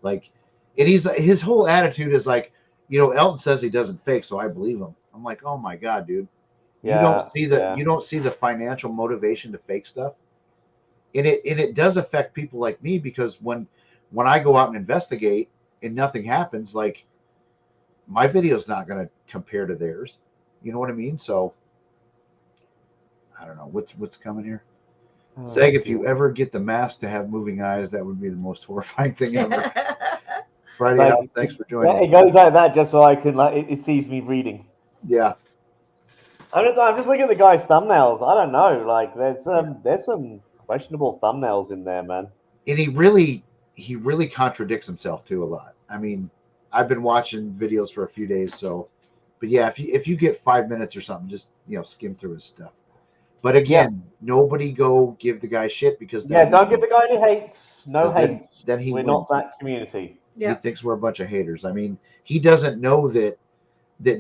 Like, and his whole attitude is like, Elton says he doesn't fake, so I believe him. I'm like, oh my God, dude. You don't see the financial motivation to fake stuff. and it does affect people like me, because when I go out and investigate and nothing happens, like my video's not going to compare to theirs. You know what I mean? So I don't know what's coming here. Zeg, if you ever get the mask to have moving eyes, that would be the most horrifying thing ever. Friday Like, out, thanks for joining. It goes like that just so I can it sees me reading. Yeah. I'm just looking at the guy's thumbnails. I don't know. Like there's some questionable thumbnails in there, man. And he really contradicts himself too a lot. I mean, I've been watching videos for a few days, so but yeah, if you get 5 minutes or something, just skim through his stuff. But again, nobody go give the guy shit, because don't give the guy any hates. No hate. Then he we're wins. not that community. He thinks we're a bunch of haters. I mean, he doesn't know that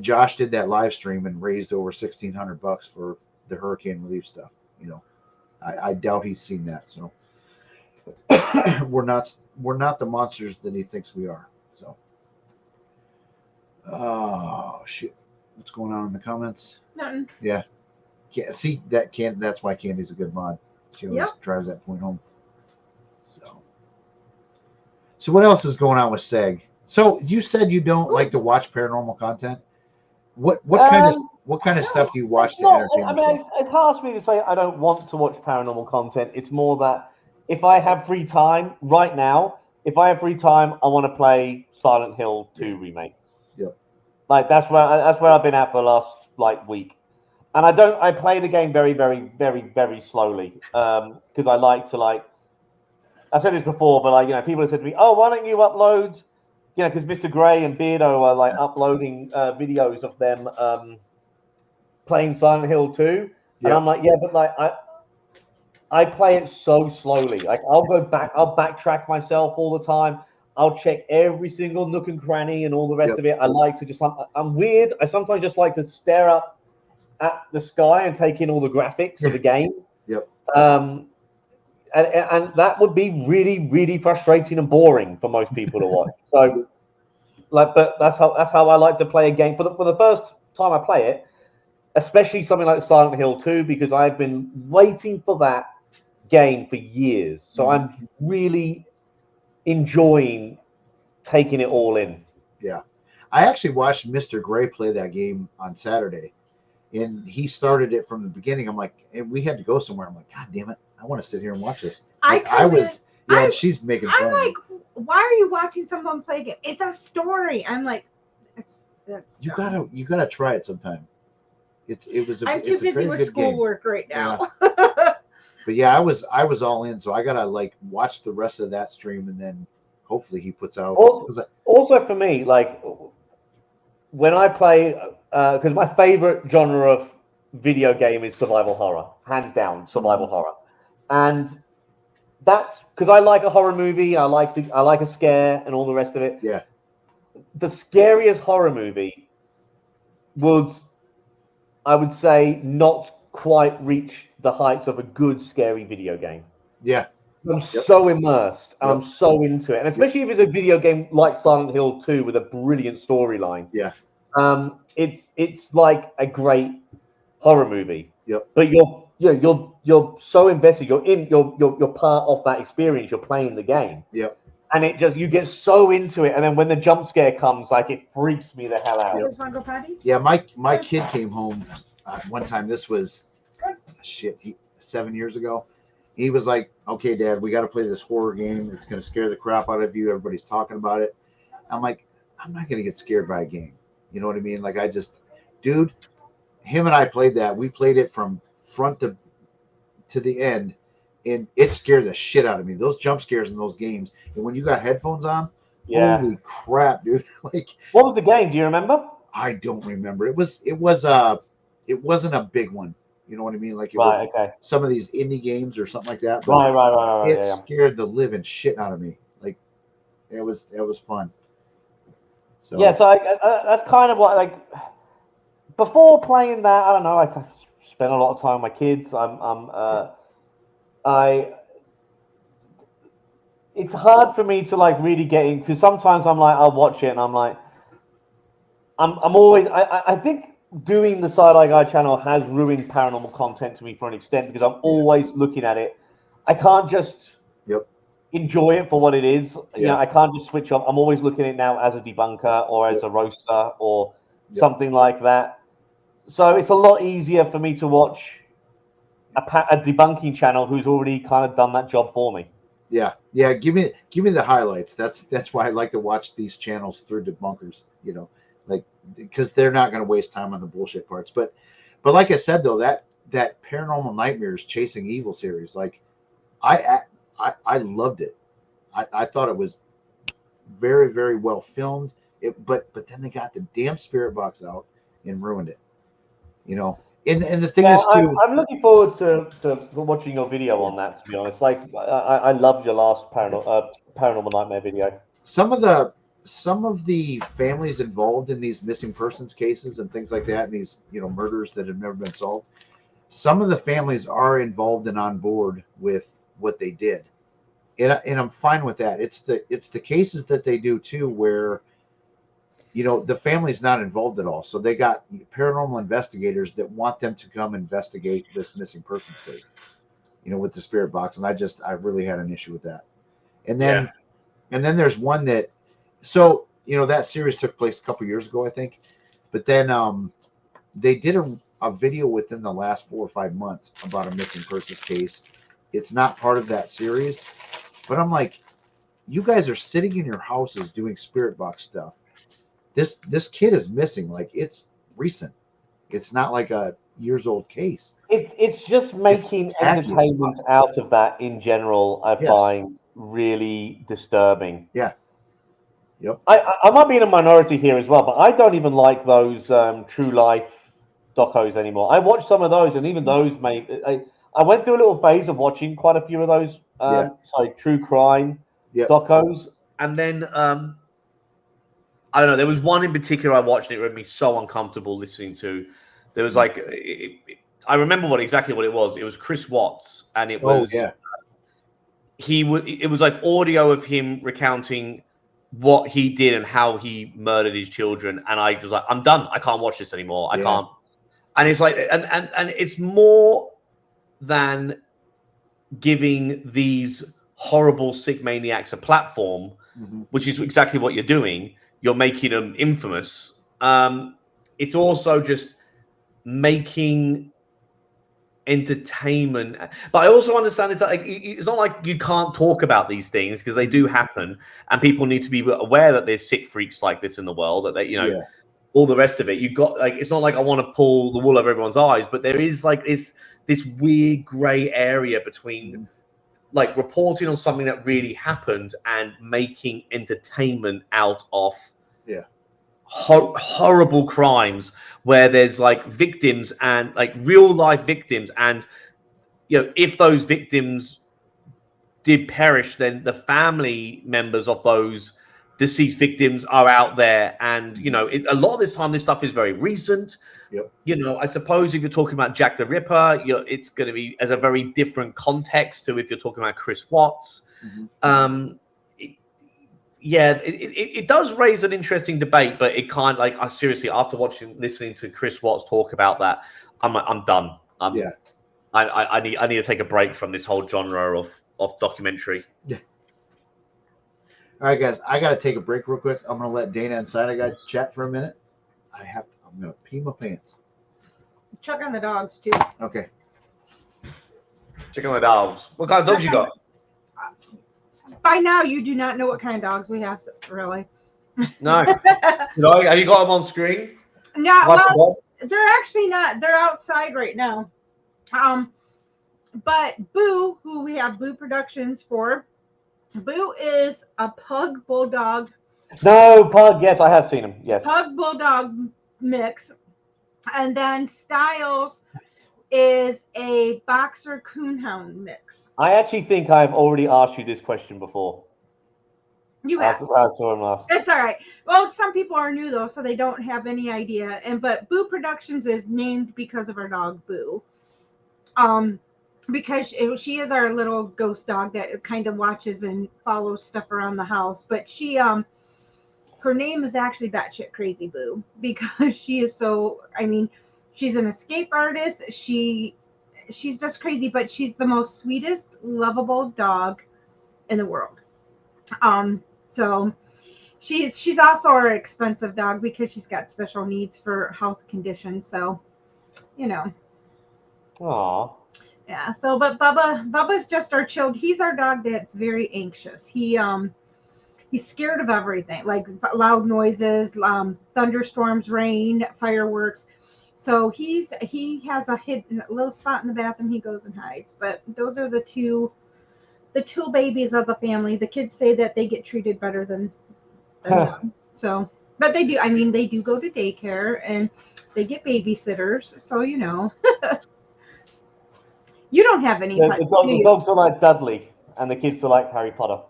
Josh did that live stream and raised over $1,600 for the hurricane relief stuff. I doubt he's seen that. So we're not the monsters that he thinks we are. So oh shit, what's going on in the comments? Nothing. Yeah, see that that's why Candy's a good mod. She always drives that point home. So what else is going on with Seg? So you said you don't like to watch paranormal content. What kind of stuff do you watch to entertain yourself? It's hard for me to say I don't want to watch paranormal content. It's more that if I have free time right now, I want to play Silent Hill 2 remake. Yep. Like that's where I've been at for the last week. And I play the game very, very, very, very slowly. Because I like to I've said this before, but people have said to me, "Oh, why don't you upload?" Because Mr. Gray and Beardo are uploading videos of them playing Silent Hill 2, and I'm like, yeah, but I play it so slowly. Like I'll backtrack myself all the time. I'll check every single nook and cranny and all the rest of it. I like to just I'm weird. I sometimes just like to stare up at the sky and take in all the graphics of the game. Yep. And that would be really, really frustrating and boring for most people to watch. So, but that's how I like to play a game. For the first time I play it, especially something like Silent Hill 2, because I've been waiting for that game for years. So I'm really enjoying taking it all in. Yeah, I actually watched Mr. Gray play that game on Saturday, and he started it from the beginning. I'm like, and we had to go somewhere. I'm like, God damn it, I want to sit here and watch this. She's making fun. I'm like, why are you watching someone play a game? It's a story. I'm like, you gotta try it sometime. I'm too busy with schoolwork right now. Yeah. But yeah, I was all in, so I gotta watch the rest of that stream, and then hopefully he puts out. Also for me, when I play, because my favorite genre of video game is survival horror, hands down, survival horror, and that's because I like a horror movie. I like a scare and all the rest of it. Yeah. The scariest horror movie I would say, not quite reach the heights of a good scary video game. Yeah. I'm so immersed and I'm so into it. And especially if it's a video game like Silent Hill 2 with a brilliant storyline. Yeah. It's like a great horror movie. Yep. But you're so invested. You're part of that experience. You're playing the game. Yep. And you get so into it, and then when the jump scare comes, it freaks me the hell out. Yeah, my kid came home one time. This was 7 years ago. He was like, "Okay, Dad, we got to play this horror game. It's going to scare the crap out of you. Everybody's talking about it." I'm like, "I'm not going to get scared by a game." You know what I mean? Dude, him and I played that. We played it from front to the end. And it scared the shit out of me. Those jump scares in those games. And when you got headphones on, holy crap, dude! What was the game? Do you remember? I don't remember. It wasn't a big one. You know what I mean? It was some of these indie games or something like that. But right. It scared the living shit out of me. It was fun. So that's kind of what before playing that. I don't know. I spent a lot of time with my kids. It's hard for me to really get in, because sometimes I'll watch it and I'm always I think doing the Side Eye Guy channel has ruined paranormal content to me for an extent, because I'm always looking at it. I can't just Yep. enjoy it for what it is. You know, Yeah. I can't just switch off. I'm always looking at it now as a debunker or as Yep. a roaster or Yep. something like that. So it's a lot easier for me to watch a debunking channel who's already kind of done that job for me. Yeah, yeah. Give me the highlights. That's why I like to watch these channels through debunkers. You know, like because they're not going to waste time on the bullshit parts. But like I said though, that Paranormal Nightmares Chasing Evil series, like I loved it. I thought it was very very well filmed. But then they got the damn spirit box out and ruined it. You know, and the thing Yeah, is too. I'm looking forward to watching your video on that. To be honest, like I loved your last Paranormal Nightmare video. Some of the families involved in these missing persons cases and things like that, and these murders that have never been solved, some of the families are involved and on board with what they did, and I'm fine with that. It's the cases that they do too where the family's not involved at all, so they got paranormal investigators that want them to come investigate this missing persons case, with the spirit box, and I really had an issue with that. And then there's one that, so that series took place a couple years ago, I think, but then they did a video within the last 4 or 5 months about a missing persons case. It's not part of that series, but I'm like, you guys are sitting in your houses doing spirit box stuff. This kid is missing. Like, it's recent. It's not like a years old case. It's just making entertainment out of that in general. I find really disturbing. Yeah. Yep. I might be in a minority here as well, but I don't even like those true life docos anymore. I watch some of those, and even those I went through a little phase of watching quite a few of those true crime docos, and then I don't know. There was one in particular I watched, and it made me so uncomfortable listening to. There was like I remember exactly what it was. It was Chris Watts, and it was it was like audio of him recounting what he did and how he murdered his children, and I was like, I'm done. I can't watch this anymore. I can't. And it's like, and it's more than giving these horrible sick maniacs a platform, which is exactly what you're doing. You're making them infamous. It's also just making entertainment, but I also understand it's not like you can't talk about these things because they do happen, and people need to be aware that there's sick freaks like this in the world, that they all the rest of it. You've got it's not like I want to pull the wool over everyone's eyes, but there is like this weird gray area between like reporting on something that really happened and making entertainment out of horrible crimes where there's like victims and like real life victims, and if those victims did perish, then the family members of those deceased victims are out there, and a lot of this time this stuff is very recent. I suppose if you're talking about Jack the Ripper, it's going to be as a very different context to if you're talking about Chris Watts. It does raise an interesting debate, but it can't, like, I seriously, after listening to Chris Watts talk about that, I'm done. I need to take a break from this whole genre of documentary. Yeah. All right, guys, I got to take a break real quick. I'm going to let Dana and Side Guy chat for a minute. I'm going to pee my pants. Check on the dogs too. Okay. Check on the dogs. What kind of dogs you got? By now, you do not know what kind of dogs we have, really. No. Have you got them on screen? No, well, they're actually not. They're outside right now. But Boo, who we have Boo Productions for, Boo is a pug bulldog. No, pug. Yes, I have seen him. Yes. Pug bulldog mix. And then Styles is a boxer coonhound mix. I actually think I've already asked you this question before. You have. I saw him last. That's all right. Well, some people are new though, so they don't have any idea. But Boo Productions is named because of our dog Boo. Because she is our little ghost dog that kind of watches and follows stuff around the house. But she, her name is actually Batshit Crazy Boo because she is so. I mean, she's an escape artist. She she's just crazy, but she's the most sweetest, lovable dog in the world. So she's also our expensive dog because she's got special needs for health conditions. So, you know. Aw. Yeah. So, but Bubba's just our chilled. He's our dog that's very anxious. He's scared of everything, like loud noises, thunderstorms, rain, fireworks. So he has a hidden little spot in the bathroom. He goes and hides. But those are the two babies of the family. The kids say that they get treated better than them. So, but they do. I mean, they do go to daycare and they get babysitters. So you know, you don't have any pets, do The you? dogs are like Dudley, and the kids are like Harry Potter.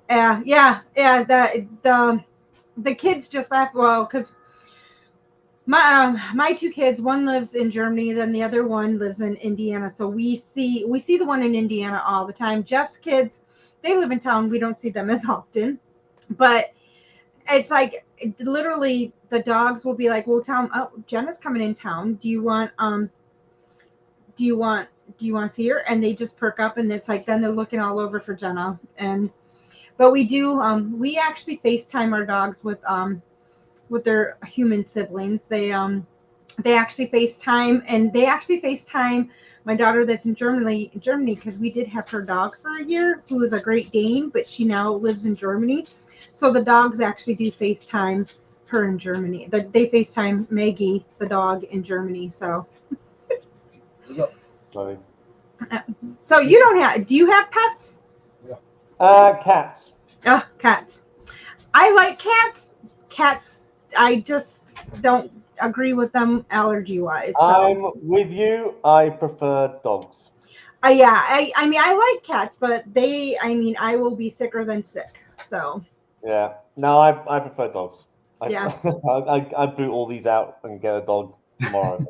Yeah. The kids just laugh. Well, because my two kids, one lives in Germany, then the other one lives in Indiana. So we see the one in Indiana all the time. Jeff's kids, they live in town. We don't see them as often, but it's like literally the dogs will be like, "Well, Tom, oh, Jenna's coming in town. Do you want to see her?" And they just perk up, and it's like then they're looking all over for Jenna. But we do we actually FaceTime our dogs with their human siblings. They actually FaceTime, and they actually FaceTime my daughter that's in Germany because we did have her dog for a year, who is a Great Dane, but she now lives in Germany. So the dogs actually do FaceTime her in Germany. They FaceTime Maggie, the dog, in Germany. So. Sorry. So you don't have? Do you have pets? Cats. Cats. I like cats. Cats. I just don't agree with them allergy wise. So. I'm with you. I prefer dogs. Yeah. I mean, I like cats, but I will be sicker than sick. So. Yeah. No, I prefer dogs. Yeah. I boot all these out and get a dog tomorrow.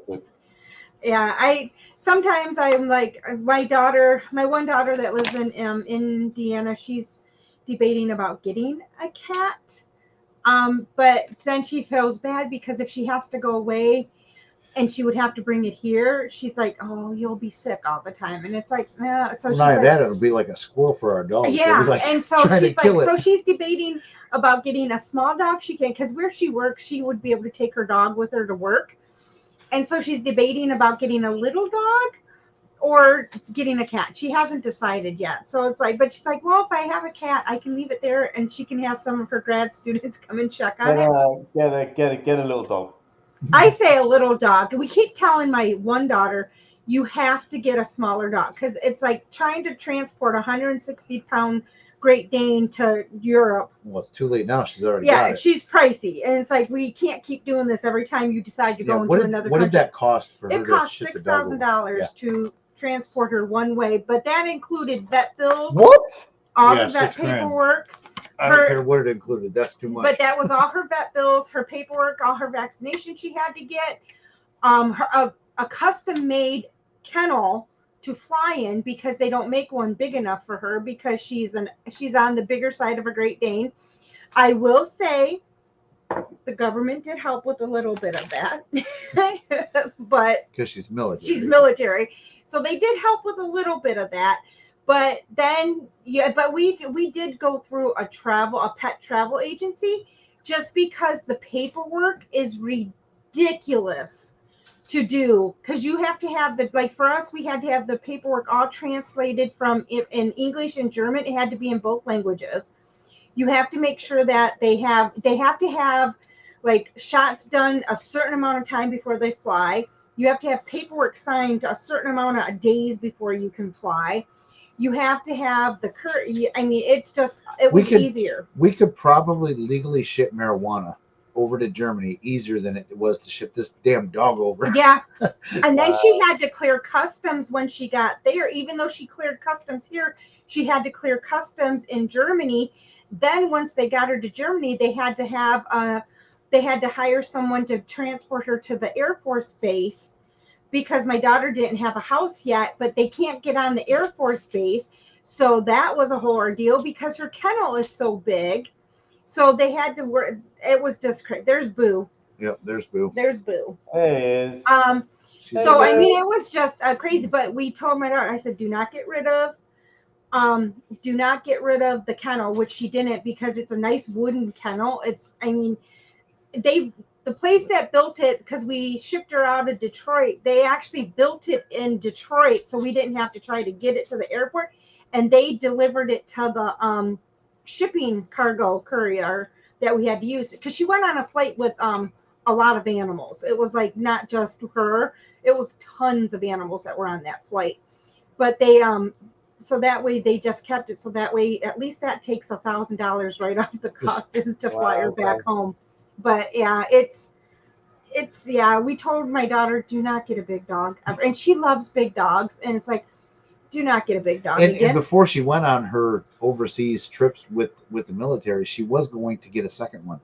Yeah. Sometimes I'm like my one daughter that lives in Indiana. She's debating about getting a cat. But then she feels bad because if she has to go away and she would have to bring it here, she's like, "Oh, you'll be sick all the time." And it's like, nah. So she's like, that, it'll be like a squirrel for our dogs. yeah. Like and so she's like, so she's debating about getting a small dog. She can, because where she works, she would be able to take her dog with her to work. And so she's debating about getting a little dog or getting a cat. She hasn't decided yet. So it's like, but she's like, well, if I have a cat, I can leave it there and she can have some of her grad students come and check on it. Get a little dog. I say a little dog. We keep telling my one daughter, you have to get a smaller dog because it's like trying to transport a 160-pound Great Dane to Europe. Well, it's too late now. She's already got it. She's pricey, and it's like we can't keep doing this every time you decide to go into another country. What did that cost for her? It cost $6,000 to transport her one way, but that included vet bills. What? All the vet paperwork. I don't care what it included. That's too much. But that was all her vet bills, her paperwork, all her vaccinations she had to get. A custom-made kennel to fly in because they don't make one big enough for her because she's on the bigger side of a Great Dane. I will say the government did help with a little bit of that, but because she's military. She's military, so they did help with a little bit of that. But then, but we did go through a pet travel agency just because the paperwork is ridiculous to do, because you have to have for us, we had to have the paperwork all translated from in English and German. It had to be in both languages. You have to make sure that they have to have like shots done a certain amount of time before they fly. You have to have paperwork signed a certain amount of days before you can fly. You have to have it was easier. We could probably legally ship marijuana over to Germany easier than it was to ship this damn dog over. Yeah. And then she had to clear customs when she got there. Even though she cleared customs here, she had to clear customs in Germany. Then once they got her to Germany, they had to hire someone to transport her to the Air Force base because my daughter didn't have a house yet, but they can't get on the Air Force base. So that was a whole ordeal because her kennel is so big. So they had to work. It was just crazy. There's Boo. Yep, there's Boo. There's Boo. There he is. So I mean, it was just crazy. But we told my daughter, I said, do not get rid of the kennel, which she didn't, because it's a nice wooden kennel. I mean, the place that built it, because we shipped her out of Detroit, they actually built it in Detroit, so we didn't have to try to get it to the airport, and they delivered it to the shipping cargo courier that we had to use, because she went on a flight with a lot of animals. It was like not just her, it was tons of animals that were on that flight. But they so that way they just kept it, so that way at least that takes $1,000 right off the cost to fly her back home. But yeah, it's we told my daughter, do not get a big dog ever. And she loves big dogs, and it's like, do not get a big dog again. And before she went on her overseas trips with the military, she was going to get a second one.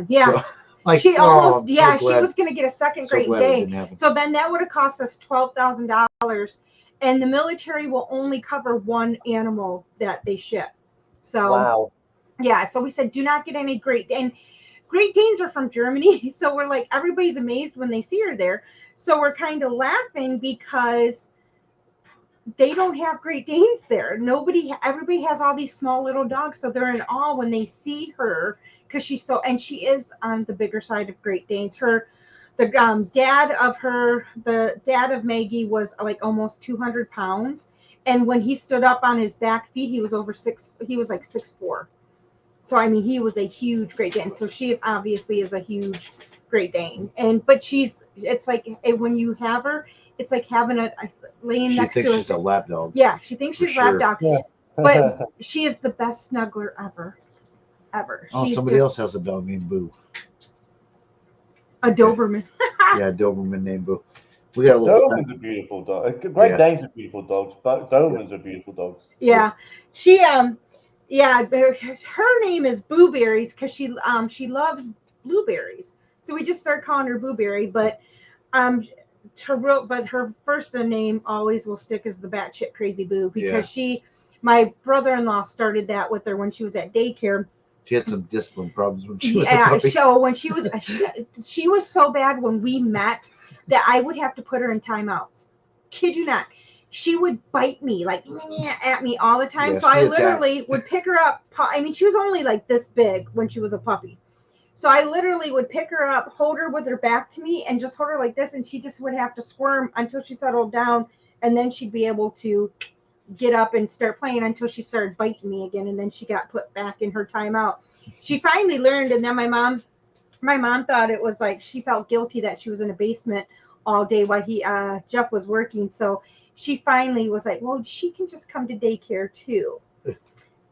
Yeah. So, she almost, she was going to get a second Great Dane. So then that would have cost us $12,000, and the military will only cover one animal that they ship. So yeah, so we said, do not get any Great Dane. Great Danes are from Germany, so we're like, everybody's amazed when they see her there. So we're kind of laughing because they don't have Great Danes there. Everybody has all these small little dogs, so they're in awe when they see her, because she is on the bigger side of Great Danes. The dad of Maggie was like almost 200 pounds, and when he stood up on his back feet, he was like 6'4". So I mean, he was a huge Great Dane. So she obviously is a huge Great Dane, but it's like when you have her, it's like having laying next to her. She thinks she's a lap dog. Yeah, she thinks she's a lap dog. Yeah. But she is the best snuggler ever. Oh, somebody else has a dog named Boo. A Doberman. Yeah, a Doberman named Boo. We got a little. Doberman's a beautiful dog. Great Danes are beautiful dogs, but Dobermans are beautiful dogs. Yeah, she her name is Booberries because she loves blueberries. So we just started calling her Booberry, but her first name always will stick as the batshit crazy Boo, because my brother-in-law started that with her when she was at daycare. She had some discipline problems when she was a puppy. So when she was so bad when we met that I would have to put her in timeouts. Kid you not. She would bite me at me all the time. So I literally would pick her up. I mean, she was only like this big when she was a puppy. So I literally would pick her up, hold her with her back to me, and just hold her like this. And she just would have to squirm until she settled down. And then she'd be able to get up and start playing until she started biting me again. And then she got put back in her timeout. She finally learned. And then my mom thought it was like, she felt guilty that she was in a basement all day while Jeff was working. So she finally was like, well, she can just come to daycare too.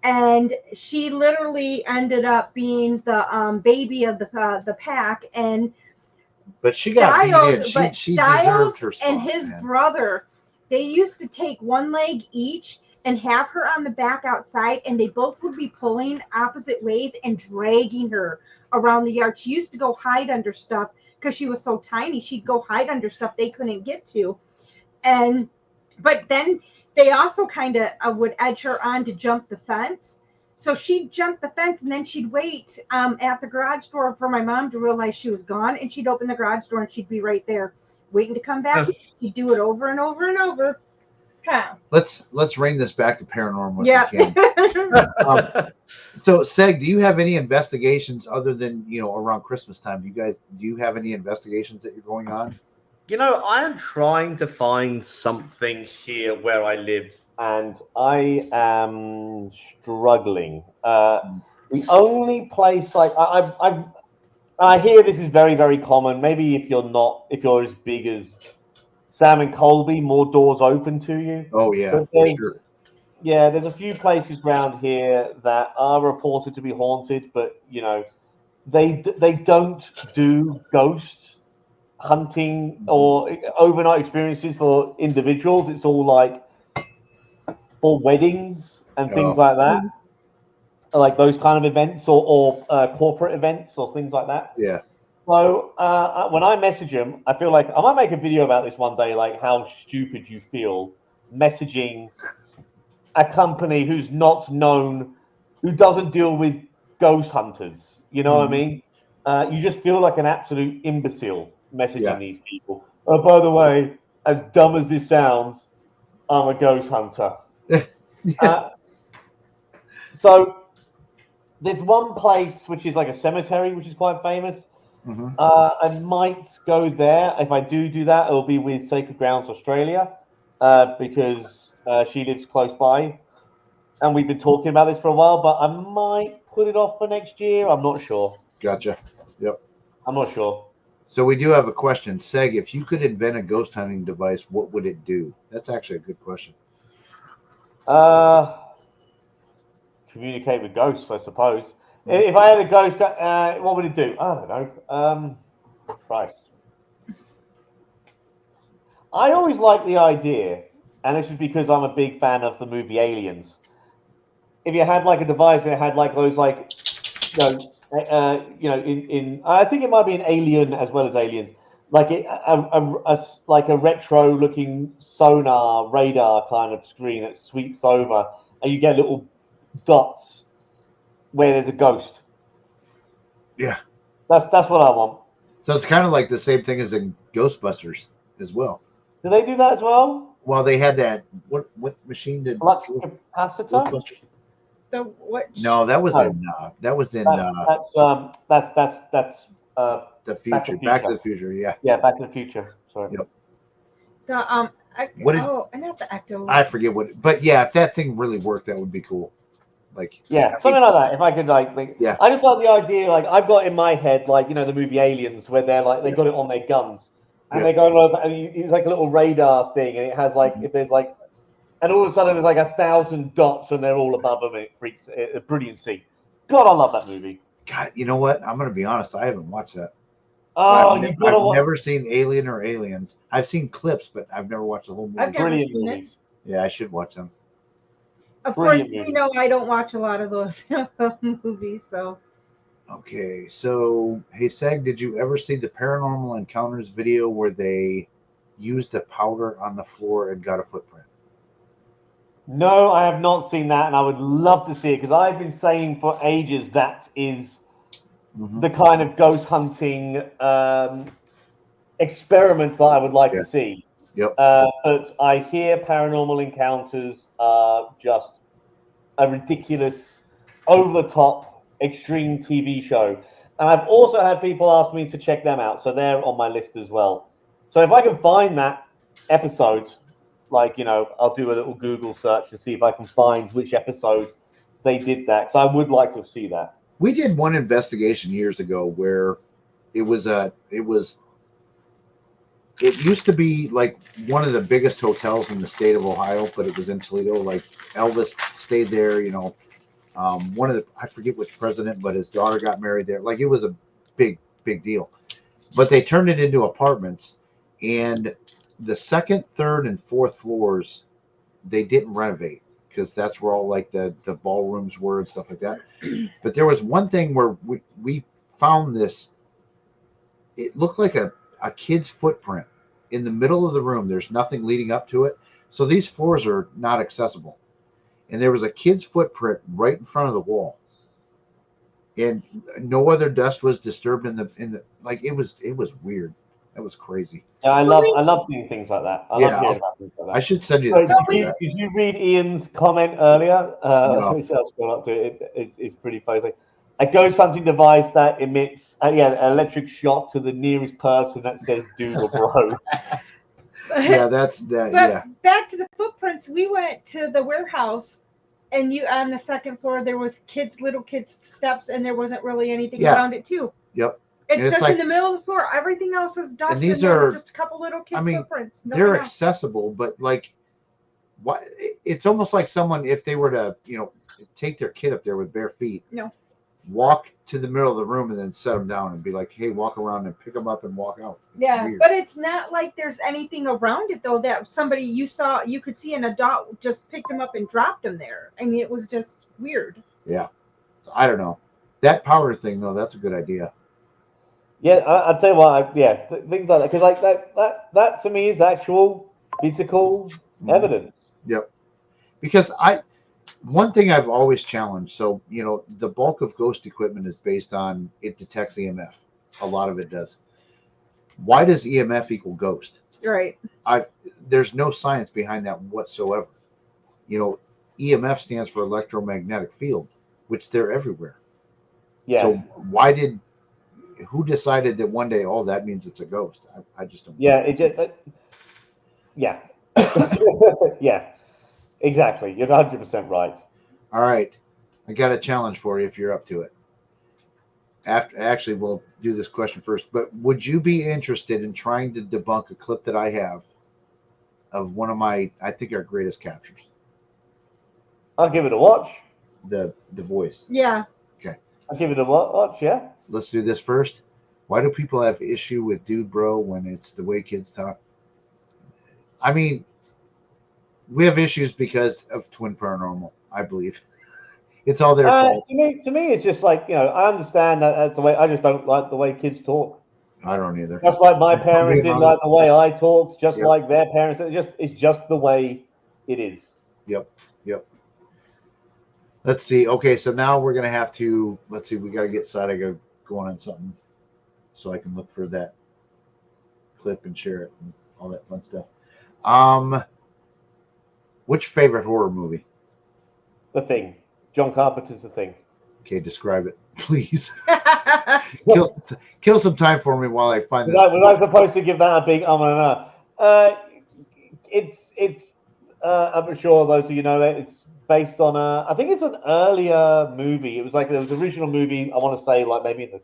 And she literally ended up being the baby of the pack. But she got beat in. She deserved her spot, and his brother, they used to take one leg each and have her on the back outside, and they both would be pulling opposite ways and dragging her around the yard. She used to go hide under stuff because she was so tiny. She'd go hide under stuff they couldn't get to. But then they also kind of would edge her on to jump the fence. So she'd jump the fence, and then she'd wait at the garage door for my mom to realize she was gone, and she'd open the garage door, and she'd be right there waiting to come back. She'd do it over and over and over. Huh. Let's bring this back to paranormal if we can. So Seg, do you have any investigations other than around Christmas time? Do you have any investigations that you're going on? I am trying to find something here where I live, and I am struggling. The only place I hear this is very, very common. Maybe if you're as big as Sam and Colby, more doors open to you. Oh yeah, for sure. Yeah, there's a few places around here that are reported to be haunted, but they don't do ghost hunting or overnight experiences for individuals. It's all like for weddings and things like that, like those kind of events or corporate events or things like that. Yeah. So when I message them, I feel like I might make a video about this one day, like how stupid you feel messaging a company who's not known, who doesn't deal with ghost hunters. You know what I mean? You just feel like an absolute imbecile messaging these people. Oh, by the way, as dumb as this sounds, I'm a ghost hunter. Uh, so there's one place which is like a cemetery, which is quite famous. Hmm. I might go there. If I do that, it'll be with Sacred Grounds Australia, because she lives close by, and we've been talking about this for a while. But I might put it off for next year. I'm not sure. Gotcha. Yep. I'm not sure. So we do have a question. Seg, if you could invent a ghost hunting device, what would it do? That's actually a good question. Communicate with ghosts, I suppose. If I had a ghost, what would it do? I don't know. Christ. I always like the idea, and this is because I'm a big fan of the movie Aliens. If you had like a device and it had like those like, in I think it might be an Alien as well as Aliens, like like a retro looking sonar radar kind of screen that sweeps over, and you get little dots where there's a ghost. Yeah. That's what I want. So it's kind of like the same thing as in Ghostbusters as well. Do they do that as well? Well, they had that. What machine did Flux capacitor? Ghostbusters? The what? No, that was No. in That's the Back to future. the Back to Future. the Future. Yeah. Yeah, Back to the Future. Sorry. Yep. The What did- not the Ecto. I forget what, but yeah, if that thing really worked, that would be cool. Like, Yeah, something like that. If I could like, Yeah. I just like the idea. Like I've got in my head, like the movie Aliens, where they're like they Yeah. got it on their guns, and Yeah. they're going over, and it's like a little radar thing, and it has like if there's like, and all of a sudden there's like 1,000 dots, and they're all above them, and it freaks. A brilliant scene. God, I love that movie. God, you know what? I'm gonna be honest. I haven't watched that. Oh, I've, you gotta I've watch. never seen Alien or Aliens. I've seen clips, but I've never watched the whole movie. I've never Brilliant seen it. movies. Yeah, I should watch them. Of Brilliant course, movie. you know I don't watch a lot of those movies, so Okay, so hey, Seg, did you ever see the Paranormal Encounters video where they used the powder on the floor and got a footprint? No, I have not seen that, and I would love to see it because I've been saying for ages that is Mhm. the kind of ghost hunting experiment that I would like Yeah. to see. Yep. But I hear Paranormal Encounters are just a ridiculous, over the top, extreme TV show. And I've also had people ask me to check them out, so they're on my list as well. So if I can find that episode, like I'll do a little Google search to see if I can find which episode they did that. So I would like to see that. We did one investigation years ago where it used to be like one of the biggest hotels in the state of Ohio, but it was in Toledo. Like Elvis stayed there, one of the, I forget which president, but his daughter got married there. Like it was a big deal. But they turned it into apartments, and the second, third, and fourth floors they didn't renovate because that's where all like the ballrooms were and stuff like that. But there was one thing where we found this. It looked like a kid's footprint in the middle of the room. There's nothing leading up to it, so these floors are not accessible. And there was a kid's footprint right in front of the wall, and no other dust was disturbed in the like. It was weird. That was crazy. Yeah, I love seeing things like that. I Yeah, love hearing about things like that. I should send you So that. did you read Ian's comment earlier? No. Which I'll scroll up to it. It's pretty funny. A ghost hunting device that emits an electric shock to the nearest person that says "dude" or "bro." Yeah, that's that. But Yeah, back to the footprints, we went to the warehouse, and you on the second floor there was little kids steps, and there wasn't really anything Yeah. around it too. Yep. It's And it's just like- in the middle of the floor. Everything else is dust, And these then are- just a couple little kid I mean, footprints. they're Nothing else. accessible, but like, what? It's almost like someone, if they were to, take their kid up there with bare feet, No. walk to the middle of the room and then set them down and be like, "Hey, walk around and pick them up and walk out." It's Yeah, weird. but it's not like there's anything around it though that somebody you could see an adult just picked them up and dropped them there. I mean, it was just weird. Yeah. So I don't know. That powder thing though, that's a good idea. Yeah, I'll tell you what. Things like that because like that to me is actual physical Mhm. evidence. Yep. Because one thing I've always challenged, so the bulk of ghost equipment is based on it detects EMF. A lot of it does. Why does EMF equal ghost? Right. There's no science behind that whatsoever. EMF stands for electromagnetic field, which they're everywhere. Yes. So who decided that one day, that means it's a ghost? I just don't. Yeah. Yeah. Yeah. Exactly. You're 100% right. All right. I got a challenge for you if you're up to it. Actually, we'll do this question first. But would you be interested in trying to debunk a clip that I have of one of my, I think, our greatest captures? I'll give it a watch. The voice. Yeah. Okay. I'll give it a watch. Yeah. Let's do this first. Why do people have issue with dude bro when it's the way kids talk? I mean, we have issues because of Twin Paranormal, I believe. It's all their fault. To me, it's just like, I understand that that's the way. I just don't like the way kids talk. I don't either. Just like my parents didn't like the way I talked, just Yep. like their parents. It's just the way it is. Yep. Let's see. Okay, so now we're gonna have to. Let's see. We got to get Sadiga going on something, so I can look for that clip and share it and all that fun stuff. Which favorite horror movie? The Thing. John Carpenter's The Thing. Okay, describe it, please. kill some time for me while I find this. Was I supposed to give that a big It's I'm sure those of you know that it's based on I think it's an earlier movie. It was like an original movie, I want to say like maybe in the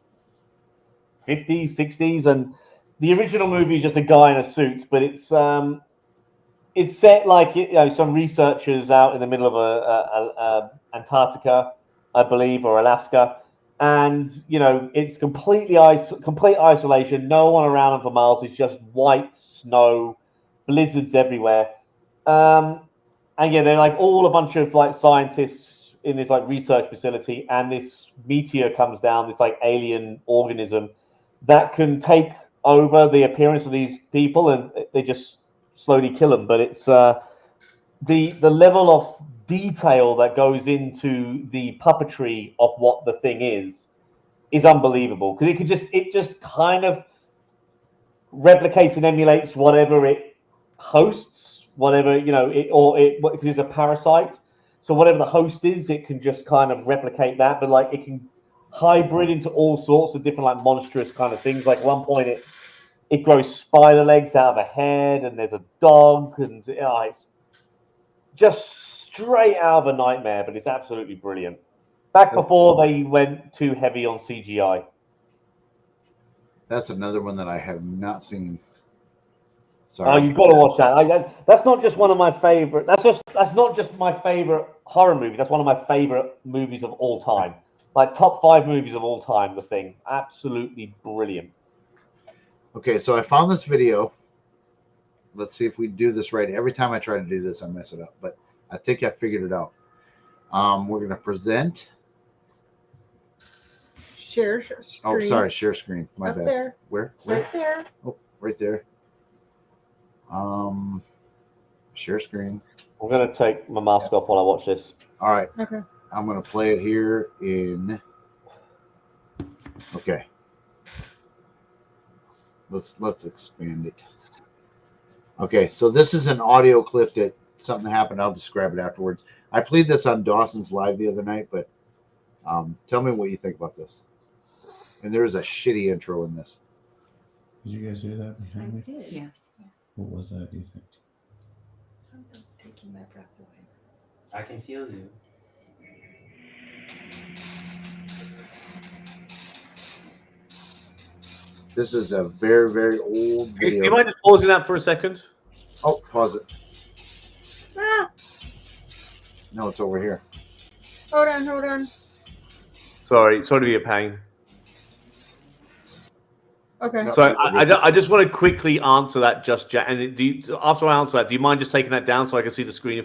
50s, 60s, and the original movie is just a guy in a suit, but it's set like some researchers out in the middle of Antarctica, I believe, or Alaska, and it's complete isolation, no one around them for miles. It's just white snow, blizzards everywhere. And they're like all a bunch of like scientists in this like research facility, and this meteor comes down, this like alien organism that can take over the appearance of these people, and they just slowly kill them. But it's the level of detail that goes into the puppetry of what the thing is unbelievable, because it just kind of replicates and emulates whatever it hosts. Whatever because it's a parasite, so whatever the host is, it can just kind of replicate that, but like it can hybrid into all sorts of different like monstrous kind of things. Like at one point it grows spider legs out of a head, and there's a dog, and it's just straight out of a nightmare, but it's absolutely brilliant. Back before they went too heavy on CGI. That's another one that I have not seen. Sorry. Oh, you've got to watch that. That's not just one of my favorite. That's not just my favorite horror movie. That's one of my favorite movies of all time. Like top 5 movies of all time. The Thing, absolutely brilliant. Okay, so I found this video. Let's see if we do this right. Every time I try to do this, I mess it up, but I think I figured it out. We're gonna present. Share screen. Oh, sorry, share screen. My Up bad. There. Where? Right there. Oh, right there. Share screen. I'm gonna take my mask off while I watch this. All right. Okay. I'm gonna play it here in. Okay. Let's expand it. Okay, so this is an audio clip that something happened. I'll describe it afterwards. I played this on Dawson's Live the other night, but tell me what you think about this. And there is a shitty intro in this. Did you guys hear that behind me? I did, yes. What was that, do you think? Something's taking my breath away. I can feel you. This is a very, very old video. Do you mind just pausing that for a second? Oh, pause it. Ah, No, it's over here. hold on. Sorry to be a pain. Okay. No. So I just want to quickly answer that, Just Jane. And after I answer that, do you mind just taking that down so I can see the screen?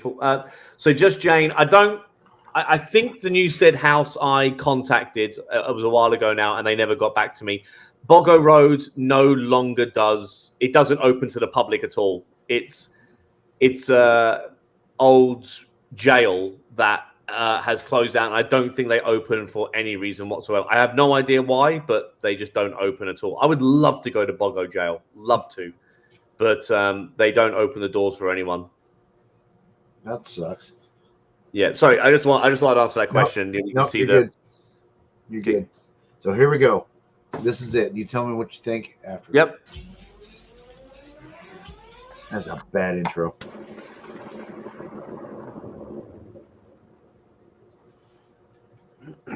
So Just Jane, I think the Newstead house I contacted, it was a while ago now, and they never got back to me. Boggo Road no longer doesn't open to the public at all. It's old jail that has closed down. I don't think they open for any reason whatsoever. I have no idea why, but they just don't open at all. I would love to go to Boggo Jail, love to, but they don't open the doors for anyone. That sucks. Yeah, sorry. I just want to answer that question. Nope, You can see you're that. good. You're good. So here we go. This is it. You tell me what you think after. Yep. That's a bad intro. Did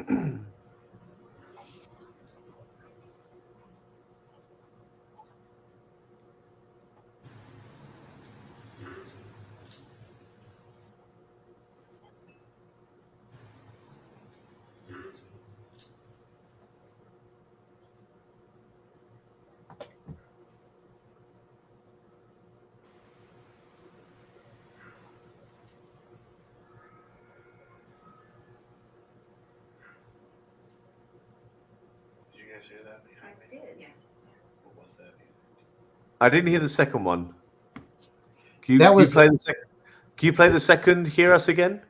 you guys hear that? I did, yeah. What was that? I didn't hear the second one. Can you play the second? Can you play the second? Hear us again?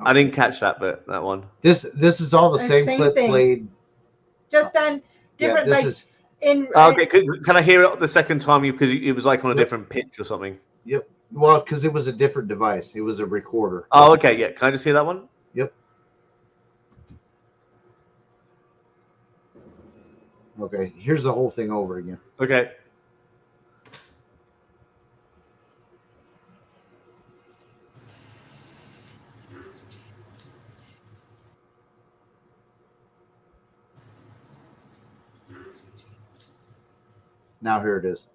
I didn't catch that bit. That one. This is all the same clip thing. played. Just on different, this is. Okay, can I hear it the second time? Because it was like on a different pitch or something. Yep. Well, because it was a different device. It was a recorder. Oh, okay. Yeah. Can I just hear that one? Yep. Okay. Here's the whole thing over again. Okay. Now here it is.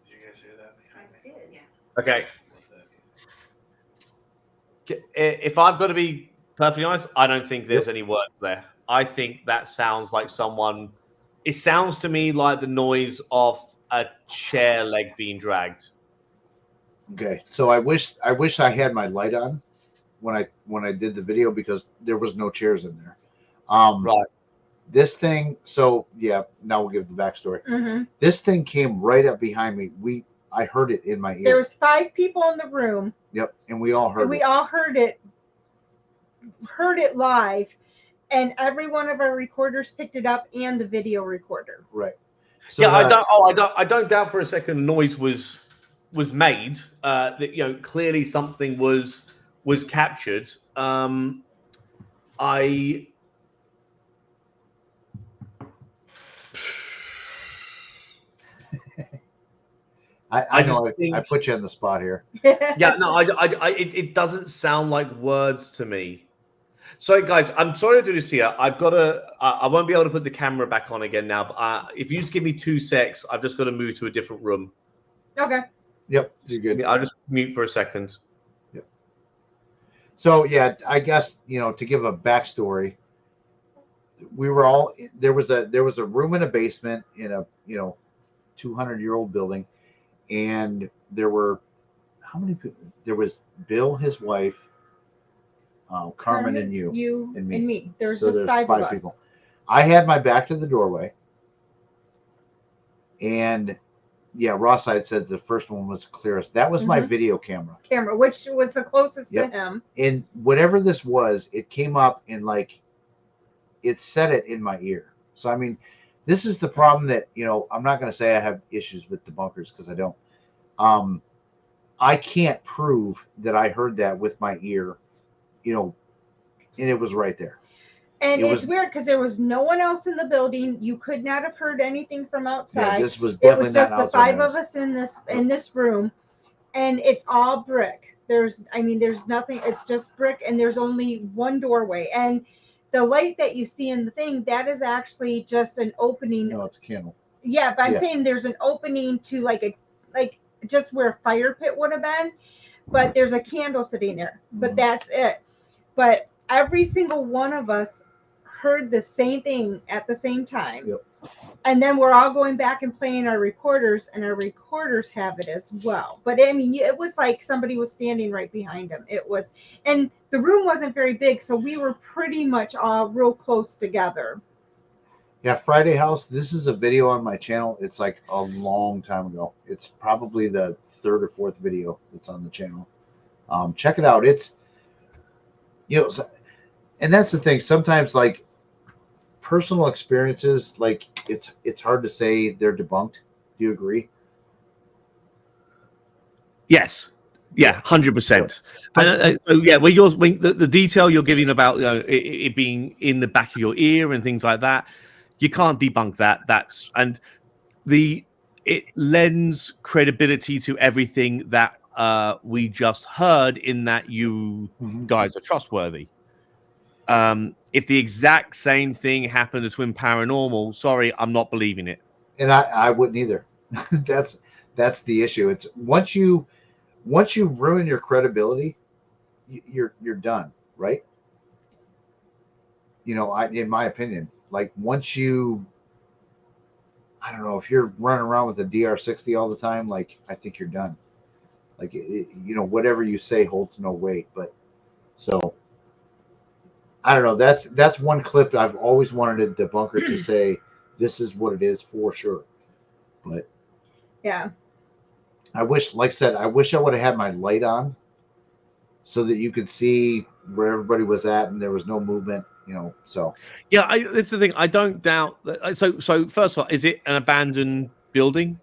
Did you guys hear that? I did, yeah. Okay. If I've got to be perfectly honest, I don't think there's any words there. I think that sounds like someone. It sounds to me like the noise of a chair leg being dragged. Okay, so I wish I had my light on when I did the video because there was no chairs in there. Right. This thing. So yeah, now we'll give the backstory. Mm-hmm. This thing came right up behind me. I heard it in my ear. There was 5 people in the room. Yep, and we all heard it. We all heard it live, and every one of our recorders picked it up, and the video recorder. Right. So Yeah, I don't doubt for a second the noise was made. That clearly something was captured. I know I put you on the spot here. Yeah, no, it doesn't sound like words to me. Sorry, guys, I'm sorry to do this to you. I won't be able to put the camera back on again now. But if you just give me 2 secs, I've just got to move to a different room. Okay. Yep, you're good. I'll just mute for a second. Yep. So yeah, I guess to give a backstory, there was a room in a basement in a 200-year-old building, and there were how many people? There was Bill, his wife, Carmen, and you and me. There's so just 5 of us. people. I had my back to the doorway, and yeah, Ross had said the first one was clearest. That was my video camera, which was the closest to him. And whatever this was, it came up and it set it in my ear. So I mean, this is the problem that I'm not going to say I have issues with debunkers because I don't. I can't prove that I heard that with my ear, and it was right there. And it's weird because there was no one else in the building. You could not have heard anything from outside. Yeah, this was definitely it was just not the 5 of us in this room, and it's all brick. There's nothing. It's just brick, and there's only one doorway. And the light that you see in the thing, that is actually just an opening. No, it's a candle. Yeah, but I'm saying there's an opening to like just where a fire pit would have been, but there's a candle sitting there. But that's it. But every single one of us heard the same thing at the same time. Yep. And then we're all going back and playing our recorders, and our recorders have it as well. But I mean, it was like somebody was standing right behind him. It was, and the room wasn't very big, so we were pretty much all real close together. Yeah, Friday House. This is a video on my channel. It's like a long time ago. It's probably the 3rd or 4th video that's on the channel. Check it out. It's, you know, and that's the thing. Sometimes, like, personal experiences, like, it's hard to say they're debunked. Do you agree? Yes. Yeah, 100%. And so yeah, when the detail you're giving about it being in the back of your ear and things like that, you can't debunk that. It lends credibility to everything that we just heard, in that you guys are trustworthy. If the exact same thing happened to Twin Paranormal, sorry, I'm not believing it. And I wouldn't either. that's the issue. It's once you ruin your credibility, you're done, right? You know, in my opinion, like, once you, I don't know, if you're running around with a DR60 all the time, like, I think you're done. Like, you know, whatever you say holds no weight. But so I don't know. That's one clip I've always wanted a debunker to say this is what it is for sure. But yeah, I wish, like I said, I wish I would have had my light on so that you could see where everybody was at and there was no movement. You know, so yeah, that's the thing. I don't doubt that. So first of all, is it an abandoned building?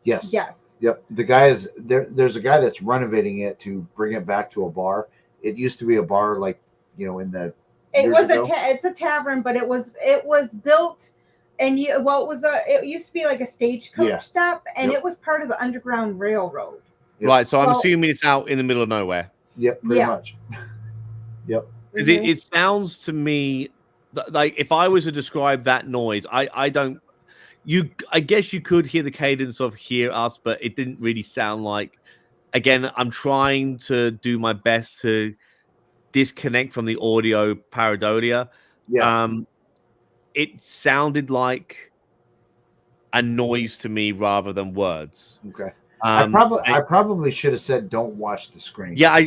yes. yes. Yep. The guy is there. There's a guy that's renovating it to bring it back to a bar. It used to be a bar, like, you know, in the It years was ago. it's a tavern, but it was built, and it used to be like a stagecoach stop, and Yep. it was part of the Underground Railroad. Yep. Right. So I'm assuming it's out in the middle of nowhere. Yep, pretty much. Yep. Because it sounds to me like, if I was to describe that noise, I guess you could hear the cadence of "hear us," but it didn't really sound like. Again, I'm trying to do my best to disconnect from the audio pareidolia. Yeah. It sounded like a noise to me rather than words. Okay. I probably should have said, "Don't watch the screen." Yeah, I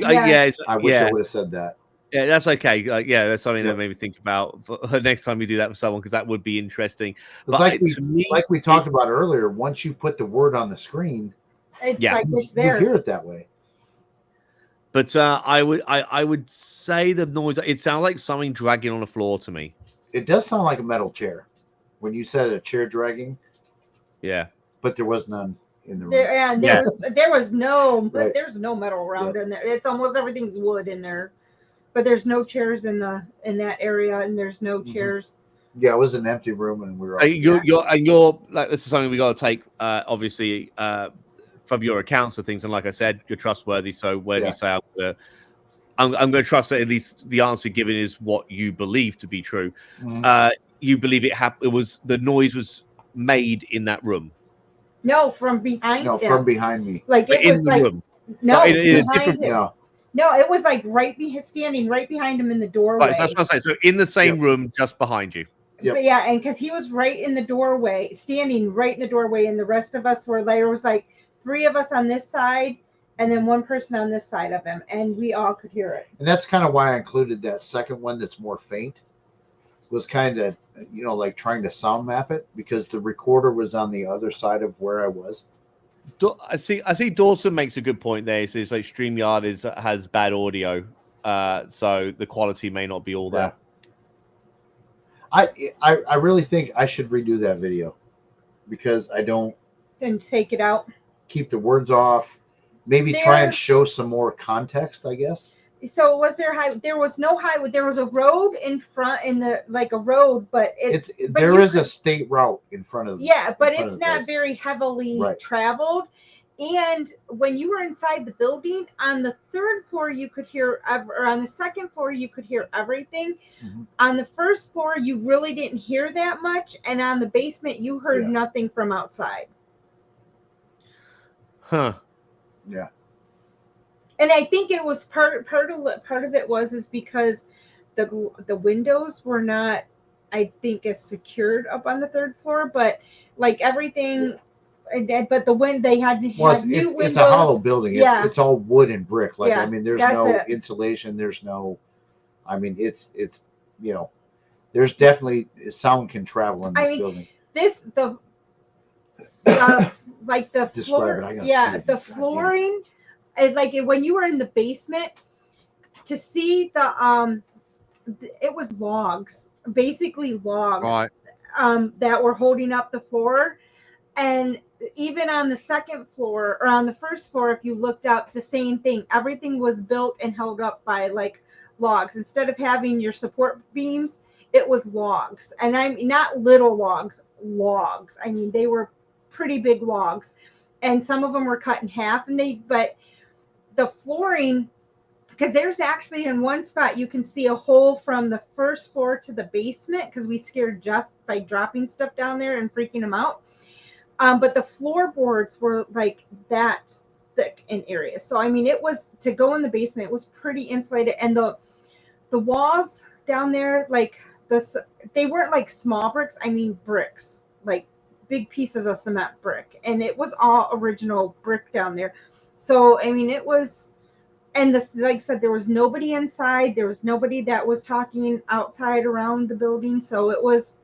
wish I would have said that. Yeah, that's okay. Yeah, that's something that made me think about for next time we do that for someone, because that would be interesting. But like we talked about earlier, once you put the word on the screen, it's like it's there. You hear it that way. But I would say the noise. It sounds like something dragging on the floor to me. It does sound like a metal chair when you said a chair dragging. Yeah, but there was none in the room. There was no there's no metal around in there. It's almost everything's wood in there. But there's no chairs in that area, and there's no chairs. Yeah, it was an empty room, and we were. You're like, this is something we got to take, obviously, from your accounts of things. And like I said, you're trustworthy. So when you say I'm going to trust that at least the answer given is what you believe to be true. You believe it was the noise was made in that room. No, from behind him. No, from behind me. Like it was like room. No, in a different him. No, it was like standing right behind him in the doorway. Right, so that's what I'm saying. So in the same room, just behind you. Yep. But yeah, and because he was right in the doorway, standing right in the doorway, and the rest of us were there was like 3 of us on this side, and then 1 person on this side of him, and we all could hear it. And that's kind of why I included that second one that's more faint. Was kind of, like trying to sound map it, because the recorder was on the other side of where I was. I see Dawson makes a good point there. He says like StreamYard has bad audio, so the quality may not be all there. I really think I should redo that video, because I don't. And take it out. Keep the words off. Maybe try and show some more context, I guess. So was there there was no highway. There was a road in front a road, but there is a state route in front of. Yeah, but it's not very heavily traveled. And when you were inside the building, on the 3rd floor you could hear, or on the 2nd floor you could hear everything. On the 1st floor you really didn't hear that much, and on the basement you heard nothing from outside. Huh. Yeah. And I think it was part of it was because the windows were not, I think, as secured up on the 3rd floor, but like everything, but they had new windows. It's a hollow building. Yeah. It's all wood and brick. Like I mean, there's no insulation. There's no. I mean, it's you know, there's definitely sound can travel in this building. Like the Describe floor, it. the flooring, is like when you were in the basement to see it was logs, basically logs, Right. that were holding up the floor. And even on the second floor or on the first floor, if you looked up, the same thing. Everything was built and held up by like logs. Instead of having your support beams, it was logs. And I'm not little logs. I mean, they were pretty big logs. And some of them were cut in half. But the flooring, because there's actually in one spot you can see a hole from the first floor to the basement, because we scared Jeff by dropping stuff down there and freaking him out. But the floorboards were like that thick in areas. So I mean, it was, to go in the basement, it was pretty insulated. And the walls down there, like they weren't like small bricks. I mean bricks, like big pieces of cement brick, and it was all original brick down there. So I mean, it was. And this, like I said, there was nobody inside. There was nobody that was talking outside around the building. So it was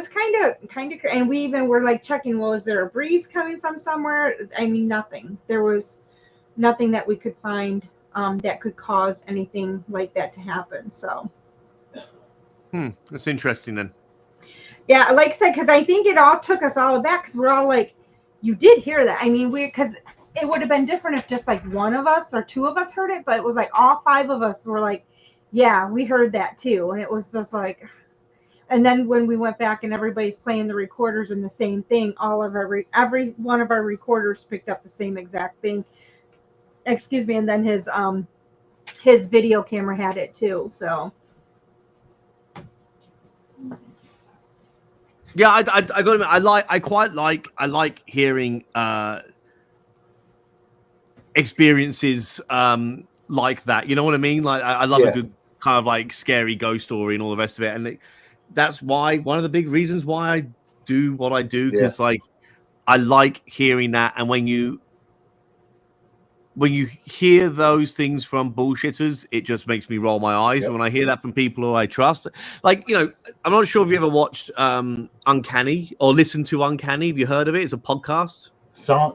kind of, and we even were like checking, well, is there a breeze coming from somewhere? I mean, nothing. There was nothing that we could find that could cause anything like that to happen. So. That's interesting then. Yeah, like I said, because I think it all took us all back, because we're all like, you did hear that. I mean, because it would have been different if just like one of us or two of us heard it, but it was like all five of us were like, yeah, we heard that too. And it was just like, and then when we went back and everybody's playing the recorders and the same thing, all of every one of our recorders picked up the same exact thing. Excuse me. And then his video camera had it too. So. Yeah, I got to admit, I like hearing experiences like that. You know what I mean? Like I love a good kind of like scary ghost story and all the rest of it. And that's why one of the big reasons why I do what I do, because like I like hearing that. And when you hear those things from bullshitters, it just makes me roll my eyes. And when I hear that from people who I trust, like, you know, I'm not sure if you ever watched Uncanny or listened to Uncanny. Have you heard of it? It's a podcast.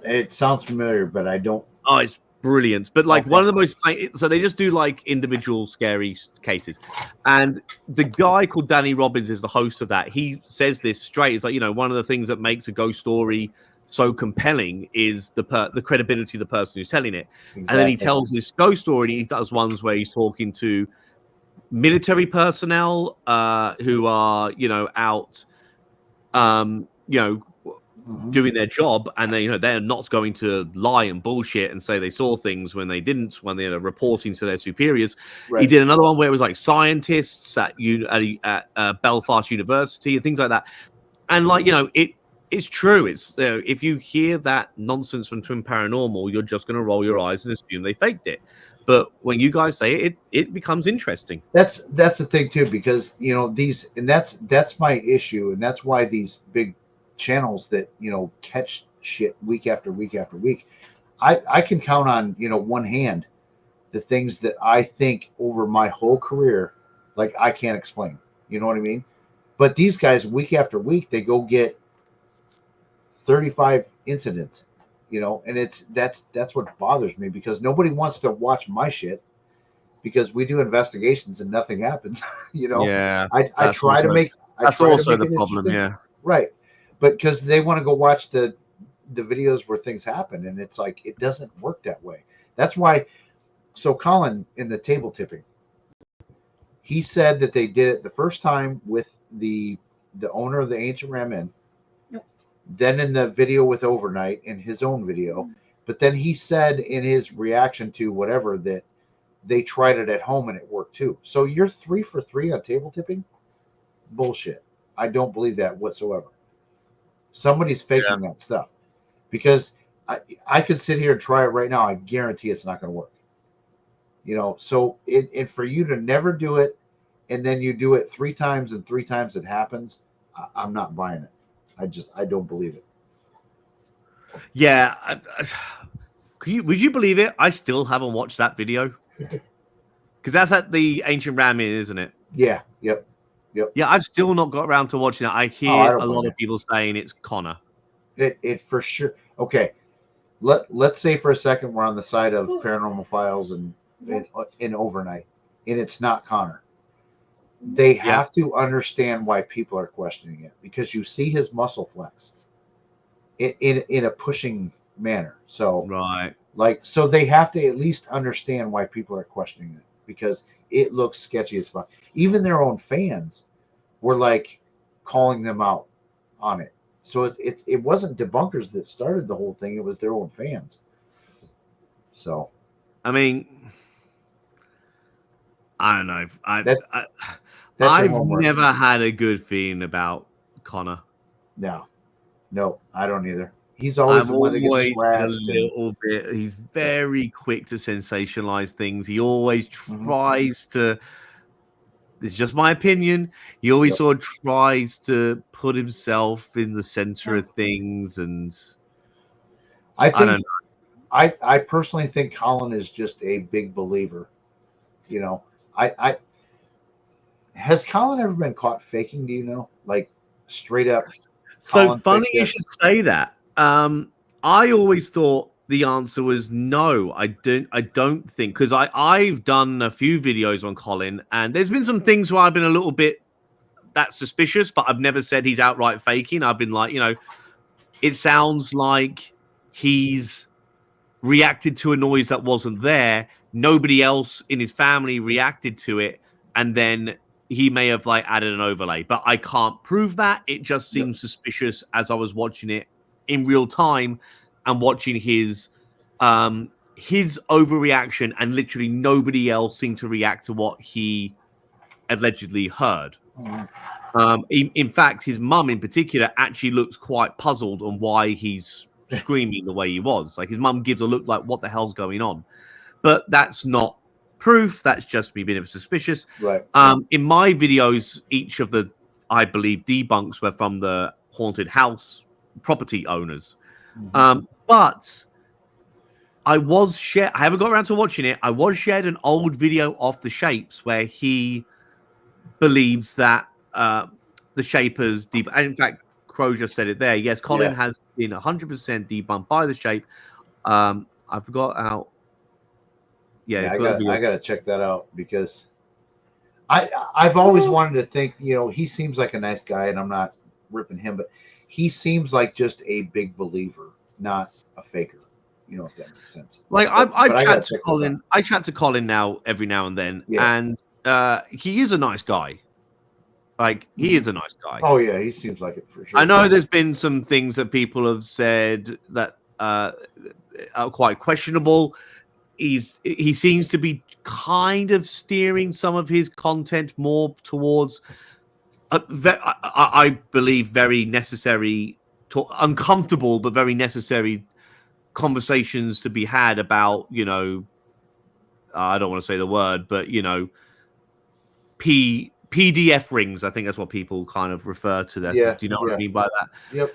It sounds familiar, but I don't. Oh, it's brilliant. But like one of the most, so they just do like individual scary cases. And the guy called Danny Robbins is the host of that. He says this straight. It's like, you know, one of the things that makes a ghost story so compelling is the credibility of the person who's telling it. Exactly. And then he tells this ghost story, and he does ones where he's talking to military personnel who are, you know, out, you know, doing their job, and they, you know, they're not going to lie and bullshit and say they saw things when they didn't, when they're reporting to their superiors. Right. He did another one where it was like scientists at Belfast University and things like that. And like, you know, it's true. It's if you hear that nonsense from Twin Paranormal, you're just going to roll your eyes and assume they faked it. But when you guys say it, it becomes interesting. That's the thing too, because you know these, and that's my issue, and that's why these big channels that, you know, catch shit week after week after week, I can count on, you know, one hand the things that I think over my whole career, like I can't explain. You know what I mean? But these guys, week after week, they go get 35 incidents, you know, and that's what bothers me, because nobody wants to watch my shit, because we do investigations and nothing happens. You know, yeah, I try to make that's also the problem. Yeah, right. But because they want to go watch the videos where things happen, and it's like it doesn't work that way. That's why. So Colin, in the table tipping, he said that they did it the first time with the owner of the Ancient Ram Inn. Then in the video with Overnight, in his own video, but then he said in his reaction to whatever that they tried it at home and it worked too. So you're 3 for 3 on table tipping? Bullshit. I don't believe that whatsoever. Somebody's faking that stuff, because I could sit here and try it right now. I guarantee it's not going to work. You know, so it for you to never do it, and then you do it 3 times and 3 times it happens, I'm not buying it. I don't believe it. Yeah. Would you believe it? I still haven't watched that video. Because that's at the Ancient Ramen, isn't it? Yeah. Yep. Yeah, I've still not got around to watching it. I I hear don't a lot blame of people saying it's Connor. It for sure. Okay. Let's say for a second we're on the side of Paranormal Files and in Overnight, and it's not Connor. They have to understand why people are questioning it, because you see his muscle flex in a pushing manner. So Right. so they have to at least understand why people are questioning it, because it looks sketchy as fuck. Even their own fans were like calling them out on it. So it wasn't debunkers that started the whole thing; it was their own fans. So, I mean, I don't know. that's I've your homework. never had a good feeling about Connor. No, I don't either. He's always I'm the one that gets always been a scratched. little bit. He's very quick to sensationalize things. He always tries to. It's just my opinion. He always sort of tries to put himself in the center of things, and I don't think know. I personally think Colin is just a big believer. You know, I has Colin ever been caught faking? Do you know, like straight up? So Colin funny faked you this? should say that. I always thought the answer was no. I don't think, because I've done a few videos on Colin, and there's been some things where I've been a little bit that suspicious, but I've never said he's outright faking. I've been like, it sounds like he's reacted to a noise that wasn't there. Nobody else in his family reacted to it, and then he may have like added an overlay, but I can't prove that. It just seems suspicious as I was watching it in real time and watching his overreaction, and literally nobody else seemed to react to what he allegedly heard. In fact, his mum in particular actually looks quite puzzled on why he's screaming the way he was. Like, his mum gives a look like, what the hell's going on? But that's not proof. That's just me being a bit suspicious. Right. In my videos, each of the, I believe, debunks were from the haunted house property owners. But I haven't got around to watching it. I was shared an old video of the Shapes where he believes that the Shapers and in fact, Crow just said it there. Yes, Colin has been 100% debunked by the Shape. I forgot how. Yeah, I got to check that out, because I've always wanted to think, he seems like a nice guy, and I'm not ripping him, but he seems like just a big believer, not a faker. If that makes sense. Like, I chat to Colin. I chat to Colin now every now and then, and he is a nice guy. Like, he is a nice guy. Oh yeah, he seems like it for sure. I know there's been some things that people have said that are quite questionable. He seems to be kind of steering some of his content more towards, I believe, very necessary, uncomfortable but very necessary conversations to be had about, I don't want to say the word, but PDF rings. I think that's what people kind of refer to this. Do you know what I mean by that? Yep.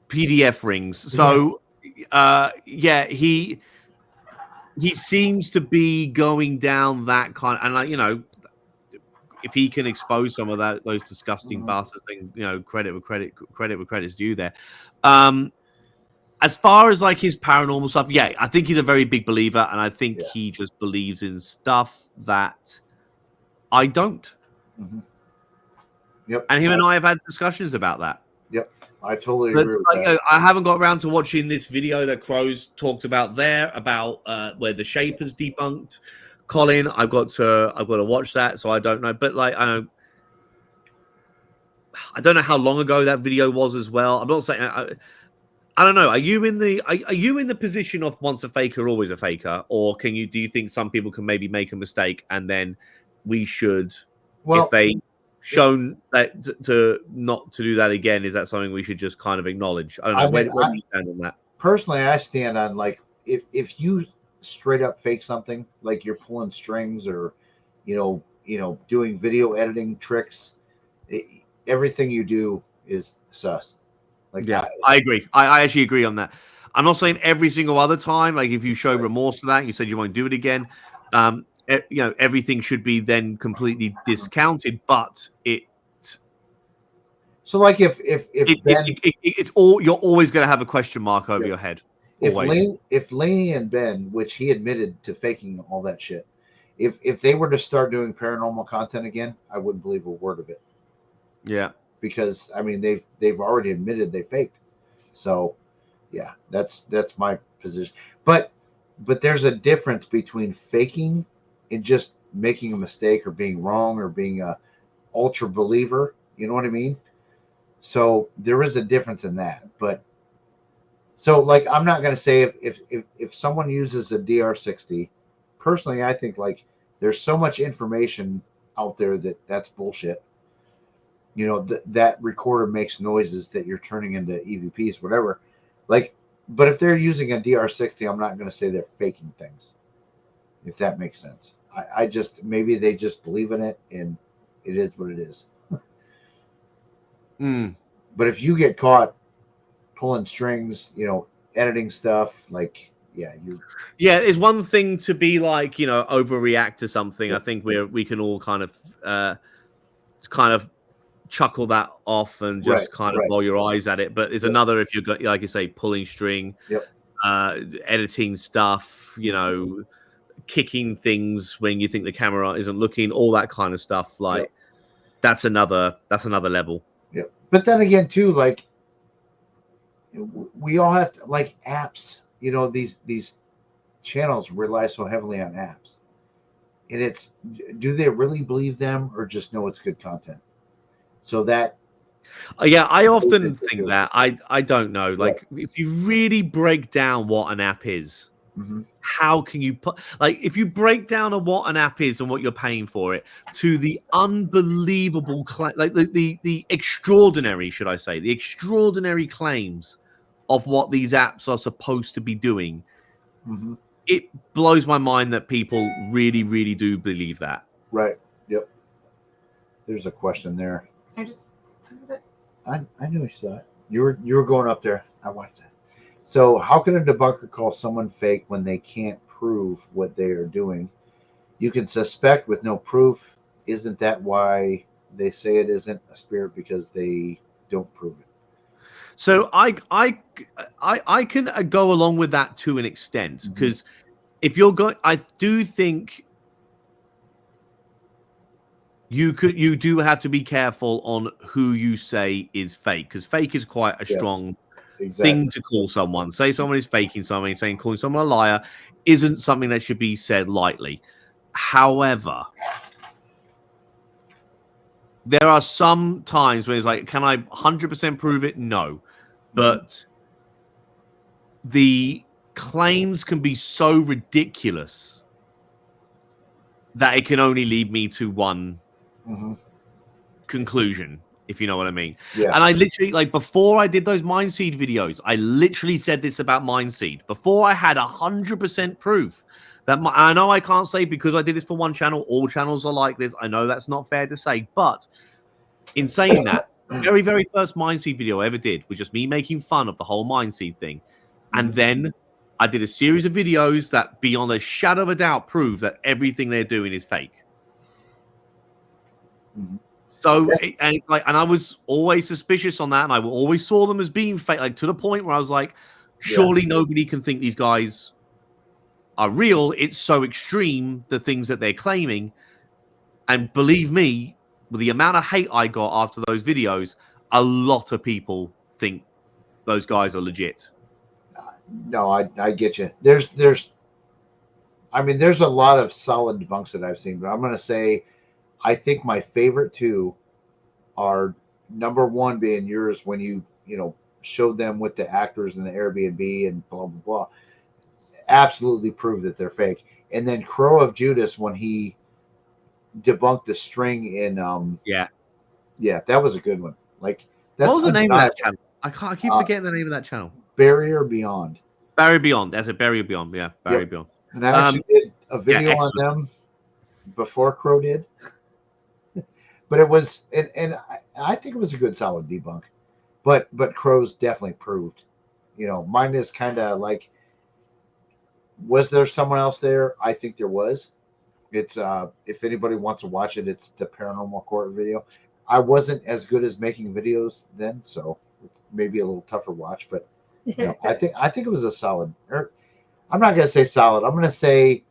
PDF rings. So he seems to be going down that kind of, and if he can expose some of those disgusting bastards, then credit where credit's due there. As far as like his paranormal stuff, I think he's a very big believer, and I think he just believes in stuff that I don't. Yep. And him and I have had discussions about that. Yep. I totally agree with that. I haven't got around to watching this video that Crow's talked about there, about where the Shape has debunked Colin. I've got to watch that, so I don't know. But like, I don't know how long ago that video was as well. I'm not saying I don't know. Are you in the position of once a faker, always a faker, or do you think some people can maybe make a mistake and then we should, if they shown that to not to do that again, is that something we should just kind of acknowledge? I don't know. Where do you stand on that? Personally, I stand on, like, if you straight up fake something, like you're pulling strings or doing video editing tricks, everything you do is sus. Like, I agree. I actually agree on that. I'm not saying every single other time. Like, if you show remorse to that, you said you won't do it again. everything should be then completely discounted, but So like if Ben, it's all, you're always going to have a question mark over your head. Always. if Laney and Ben, which he admitted to faking all that shit, if they were to start doing paranormal content again, I wouldn't believe a word of it. Yeah, because I mean they've already admitted they faked. So yeah, that's my position. But there's a difference between faking and just making a mistake or being wrong or being a ultra believer. You know what I mean? So there is a difference in that. But so like I'm not gonna say if someone uses a DR60, personally I think like there's so much information out there that's bullshit. You know, that recorder makes noises that you're turning into EVPs, whatever. Like, but if they're using a DR60, I'm not going to say they're faking things, if that makes sense. I just, maybe they just believe in it and it is what it is. But if you get caught pulling strings, you know, editing stuff, like, yeah, it's one thing to be like, you know, overreact to something. I think we can all kind of chuckle that off and just kind of roll your eyes at it. But it's another if you're like you say, pulling string, editing stuff, you know, kicking things when you think the camera isn't looking, all that kind of stuff. Like that's another level. Yeah. But then again, too, like we all have to, like apps. You know, these channels rely so heavily on apps, and it's, do they really believe them or just know it's good content? So that, I often think that I don't know. Like, if you really break down what an app is, how can you put, like, if you break down what an app is and what you're paying for it to the unbelievable, like the extraordinary, should I say, the extraordinary claims of what these apps are supposed to be doing, it blows my mind that people really, really do believe that. Right. Yep. There's a question there. I knew you saw it. You were going up there. I watched that. So how can a debunker call someone fake when they can't prove what they are doing? You can suspect with no proof. Isn't that why they say it isn't a spirit, because they don't prove it? So I can go along with that to an extent, because if you're going, I do think you do have to be careful on who you say is fake, because fake is quite a strong thing to call someone. Say someone is faking something, saying calling someone a liar isn't something that should be said lightly. However, there are some times when it's like, can I 100% prove it? No. But the claims can be so ridiculous that it can only lead me to one conclusion, if you know what I mean. And I literally, like, before I did those Mindseed videos, I literally said this about Mindseed. Before I had 100% proof that I know I can't say because I did this for one channel, all channels are like this. I know that's not fair to say, but in saying that, very, very first Mindseed video I ever did was just me making fun of the whole Mindseed thing. And then I did a series of videos that, beyond a shadow of a doubt, prove that everything they're doing is fake. So, and it's like, and I was always suspicious on that, and I always saw them as being fake, like to the point where I was like, surely nobody can think these guys are real. It's so extreme, the things that they're claiming. And believe me, with the amount of hate I got after those videos, a lot of people think those guys are legit. No, I get you. There's I mean, there's a lot of solid debunks that I've seen, but I'm going to say, I think my favorite two are, number one being yours, when you showed them with the actors in the Airbnb and blah, blah, blah. Absolutely proved that they're fake. And then Crow of Judas, when he debunked the string in, that was a good one. Like, that's what was the name of that channel? I keep forgetting the name of that channel. Barrier Beyond. Barrier Beyond. That's a Barrier Beyond. Yeah, Barrier Beyond. And I actually did a video on them before Crow did. But it was, and I think it was a good solid debunk. But Crow's definitely proved. Mine is kind of like, was there someone else there? I think there was. It's if anybody wants to watch it, it's the Paranormal Court video. I wasn't as good as making videos then, so it's maybe a little tougher watch. But I think it was a solid. I'm not gonna say solid. I'm gonna say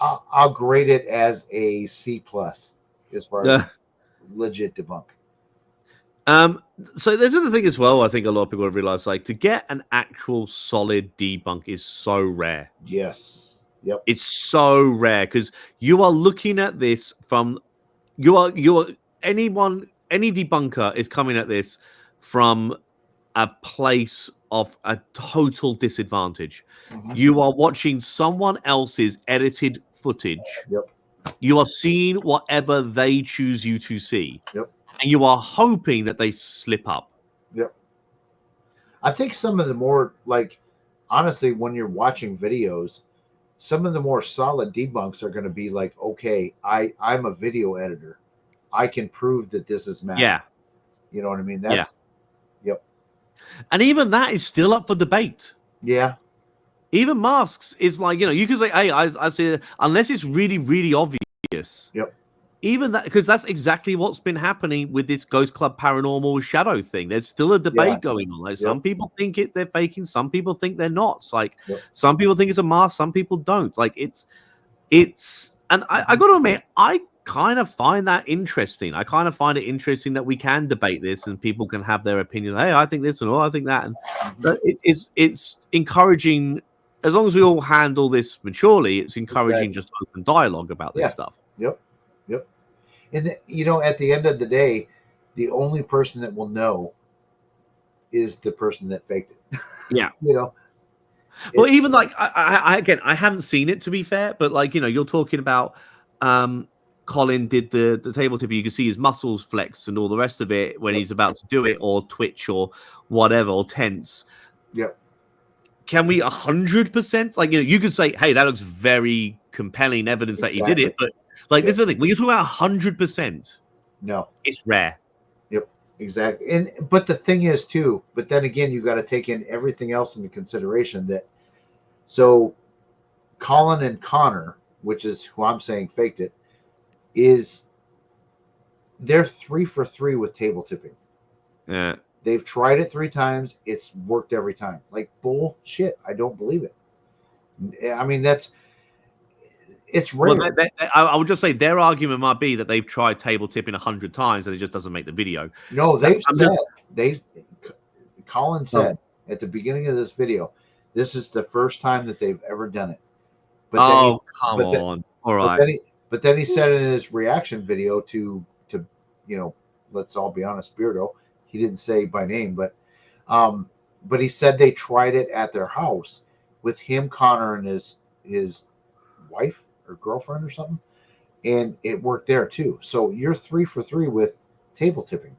I'll grade it as a C plus as far as legit debunk. So there's another thing as well. I think a lot of people have realized, like, to get an actual solid debunk is so rare. Yes. Yep. It's so rare because you are looking at this from any debunker is coming at this from a place of a total disadvantage. Mhm. You are watching someone else's edited footage. Yep. You are seeing whatever they choose you to see. Yep. And you are hoping that they slip up. Yep. I think some of the more, like, honestly, when you're watching videos, some of the more solid debunks are going to be like, okay, I'm a video editor. I can prove that this is magic. Yeah. You know what I mean? That's, yep. And even that is still up for debate. Yeah. Even masks is like, you can say, hey, I say, unless it's really, really obvious. Yep. Even that, because that's exactly what's been happening with this Ghost Club Paranormal shadow thing. There's still a debate going on. Like, some people think they're faking, some people think they're not. It's like, some people think it's a mask, some people don't. Like, it's, and I got to admit, I kind of find that interesting. I kind of find it interesting that we can debate this and people can have their opinion. Hey, I think this and I think that. And it's encouraging, as long as we all handle this maturely, it's encouraging just open dialogue about this stuff. Yep. Yep. And, at the end of the day, the only person that will know is the person that faked it. Yeah. Well, even like, I haven't seen it, to be fair, but like, you're talking about Colin did the table tip. You can see his muscles flex and all the rest of it when he's about to do it, or twitch or whatever, or tense. Yep. Can we 100%? Like, you could say, hey, that looks very compelling evidence that he did it. But like, this is the thing. When you talk about 100%, no, it's rare. Yep, exactly. But the thing is too, but then again, you got to take in everything else into consideration. So Colin and Connor, which is who I'm saying faked it, they're 3 for 3 with table tipping. Yeah. They've tried it 3 times. It's worked every time. Like, bullshit. I don't believe it. I mean, it's rare. Well, I would just say their argument might be that they've tried table tipping 100 times and it just doesn't make the video. No, Colin said at the beginning of this video, this is the first time that they've ever done it. But come on. All right. But then he said in his reaction video to let's all be honest, Beardo, he didn't say by name, but he said they tried it at their house with him, Connor, and his wife or girlfriend or something, and it worked there too. So you're 3 for 3 with table tipping.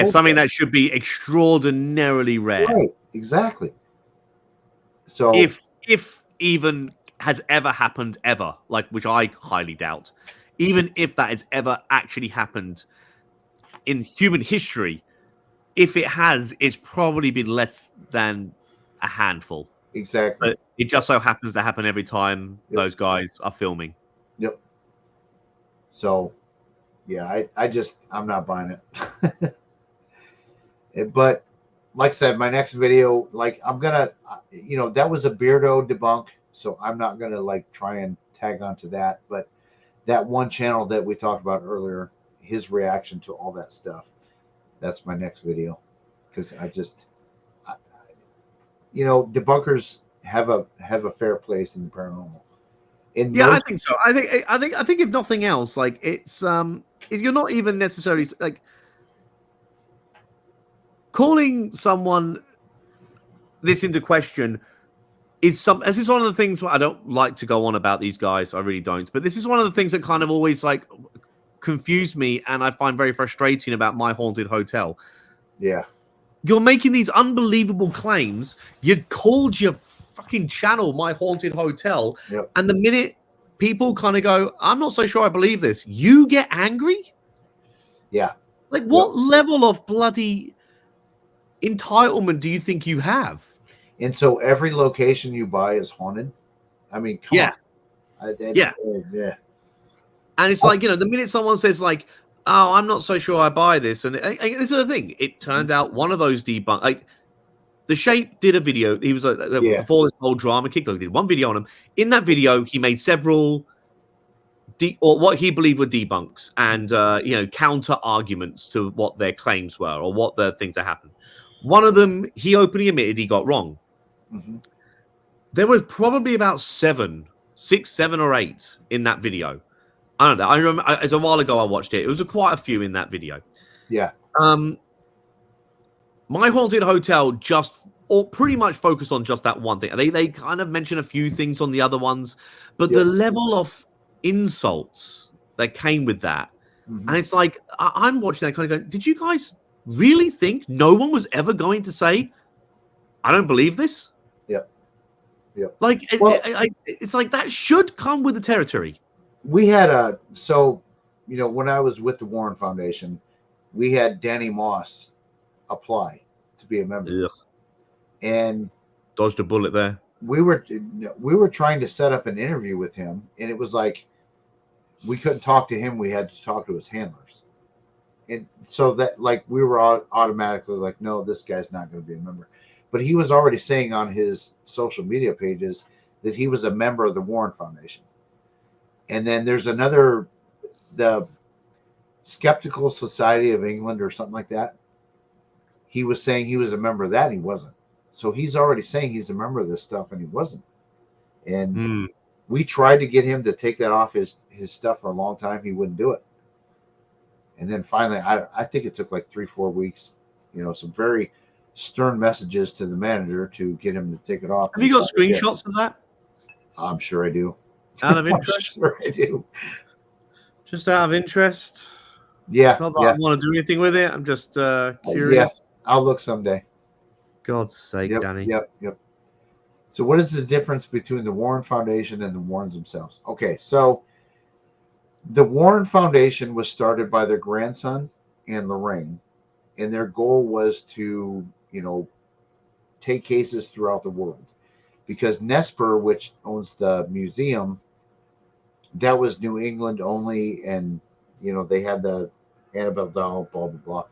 Something that should be extraordinarily rare. Right, exactly. So if even has ever happened ever, like, which I highly doubt, even if that has ever actually happened in human history, if it has, it's probably been less than a handful. Exactly. But it just so happens to happen every time those guys are filming. Yep. So, yeah, I'm not buying it. But like I said, my next video, like, I'm gonna, that was a Beardo debunk, so I'm not gonna like try and tag onto that. But that one channel that we talked about earlier, his reaction to all that stuff, that's my next video, because debunkers have a fair place in the paranormal. I think so. I think if nothing else, like, it's you're not even necessarily like calling someone this into question is this is one of the things where I don't like to go on about these guys. I really don't. But this is one of the things that kind of always like confuse me and I find very frustrating about My Haunted Hotel. Yeah. You're making these unbelievable claims. You called your fucking channel My Haunted Hotel. Yep. And the minute people kind of go, I'm not so sure I believe this, you get angry? Yeah. Like, what level of bloody entitlement do you think you have? And so every location you buy is haunted? I mean, come on. Yeah. Yeah. And it's like, the minute someone says like, "Oh, I'm not so sure I buy this," and this is the thing. It turned out one of those like the Shape did a video. He was like, before this whole drama kicked off, he did one video on him. In that video, he made several or what he believed were debunks and counter arguments to what their claims were or what the things that happened. One of them, he openly admitted he got wrong. Mm-hmm. There was probably about 6, 7, or 8 in that video. I don't know. I remember it's a while ago I watched it. It was quite a few in that video. Yeah. My Haunted Hotel pretty much focused on just that one thing. They kind of mention a few things on the other ones, but the level of insults that came with that, and it's like I'm watching that kind of going, did you guys really think no one was ever going to say, I don't believe this? Yep. Like it's like that should come with the territory. We had when I was with the Warren Foundation, we had Danny Moss apply to be a member. Ugh. And dodged a bullet there. We were trying to set up an interview with him, and it was like we couldn't talk to him. We had to talk to his handlers, and so that like we were automatically like, no, this guy's not going to be a member. But he was already saying on his social media pages that he was a member of the Warren Foundation. And then there's the Skeptical Society of England or something like that. He was saying he was a member of that, and he wasn't. So he's already saying he's a member of this stuff, and he wasn't. And we tried to get him to take that off his stuff for a long time. He wouldn't do it. And then finally, I think it took like 3-4 weeks, some very stern messages to the manager to get him to take it off. Have you got screenshots of that? I'm sure I do. Out of interest? I'm sure I do. Just out of interest? Yeah. Not that I want to do anything with it. I'm just curious. Yeah, I'll look someday. God's sake, Danny. Yep. So what is the difference between the Warren Foundation and the Warrens themselves? Okay, so the Warren Foundation was started by their grandson and Lorraine, and their goal was to, take cases throughout the world. Because Nesper, which owns the museum, that was New England only, and they had the Annabelle doll, blah blah blah.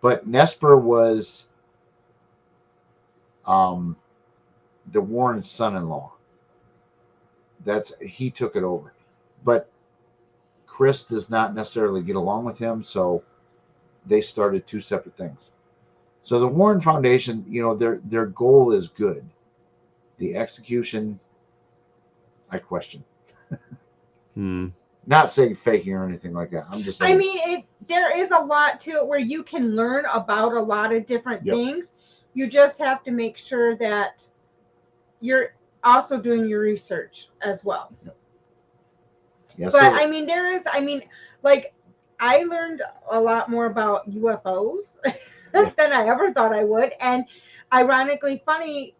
But Nesper was the Warren's son-in-law. He took it over, but Chris does not necessarily get along with him, so they started 2 separate things. So the Warren Foundation, their goal is good. The execution, I question. Not saying faking or anything like that. I'm just saying. I mean, there is a lot to it where you can learn about a lot of different things. You just have to make sure that you're also doing your research as well. Yeah, but like I learned a lot more about UFOs than I ever thought I would. And ironically funny,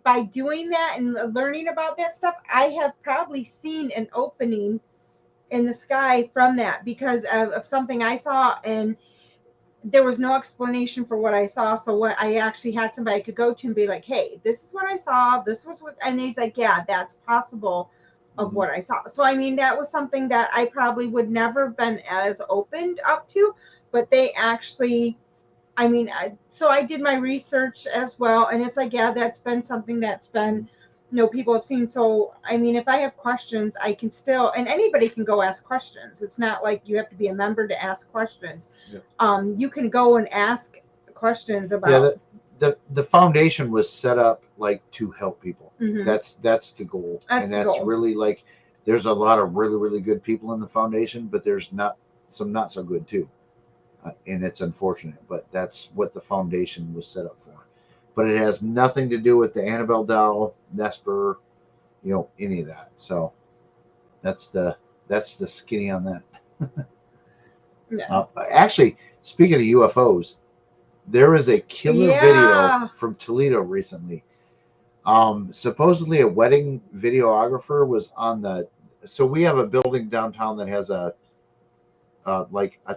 by doing that and learning about that stuff, I have probably seen an opening in the sky from that because of something I saw, and there was no explanation for what I saw. So what I actually had somebody I could go to and be like, hey, this is what I saw. This was what, and he's like, yeah, that's possible of what I saw. So, I mean, that was something that I probably would never have been as opened up to, but they actually, so I did my research as well. And it's like, yeah, that's been something that's been, people have seen. So, if I have questions, I can still, and anybody can go ask questions. It's not like you have to be a member to ask questions. Yeah. You can go and ask questions about. Yeah, the foundation was set up like to help people. That's the goal. That's really like, there's a lot of really, really good people in the foundation, but there's some not so good too. And it's unfortunate, but that's what the foundation was set up for. But it has nothing to do with the Annabelle doll, Nesper, any of that. So that's the skinny on that. Yeah. Actually, speaking of UFOs, there is a killer video from Toledo recently. Supposedly a wedding videographer was on so we have a building downtown that has a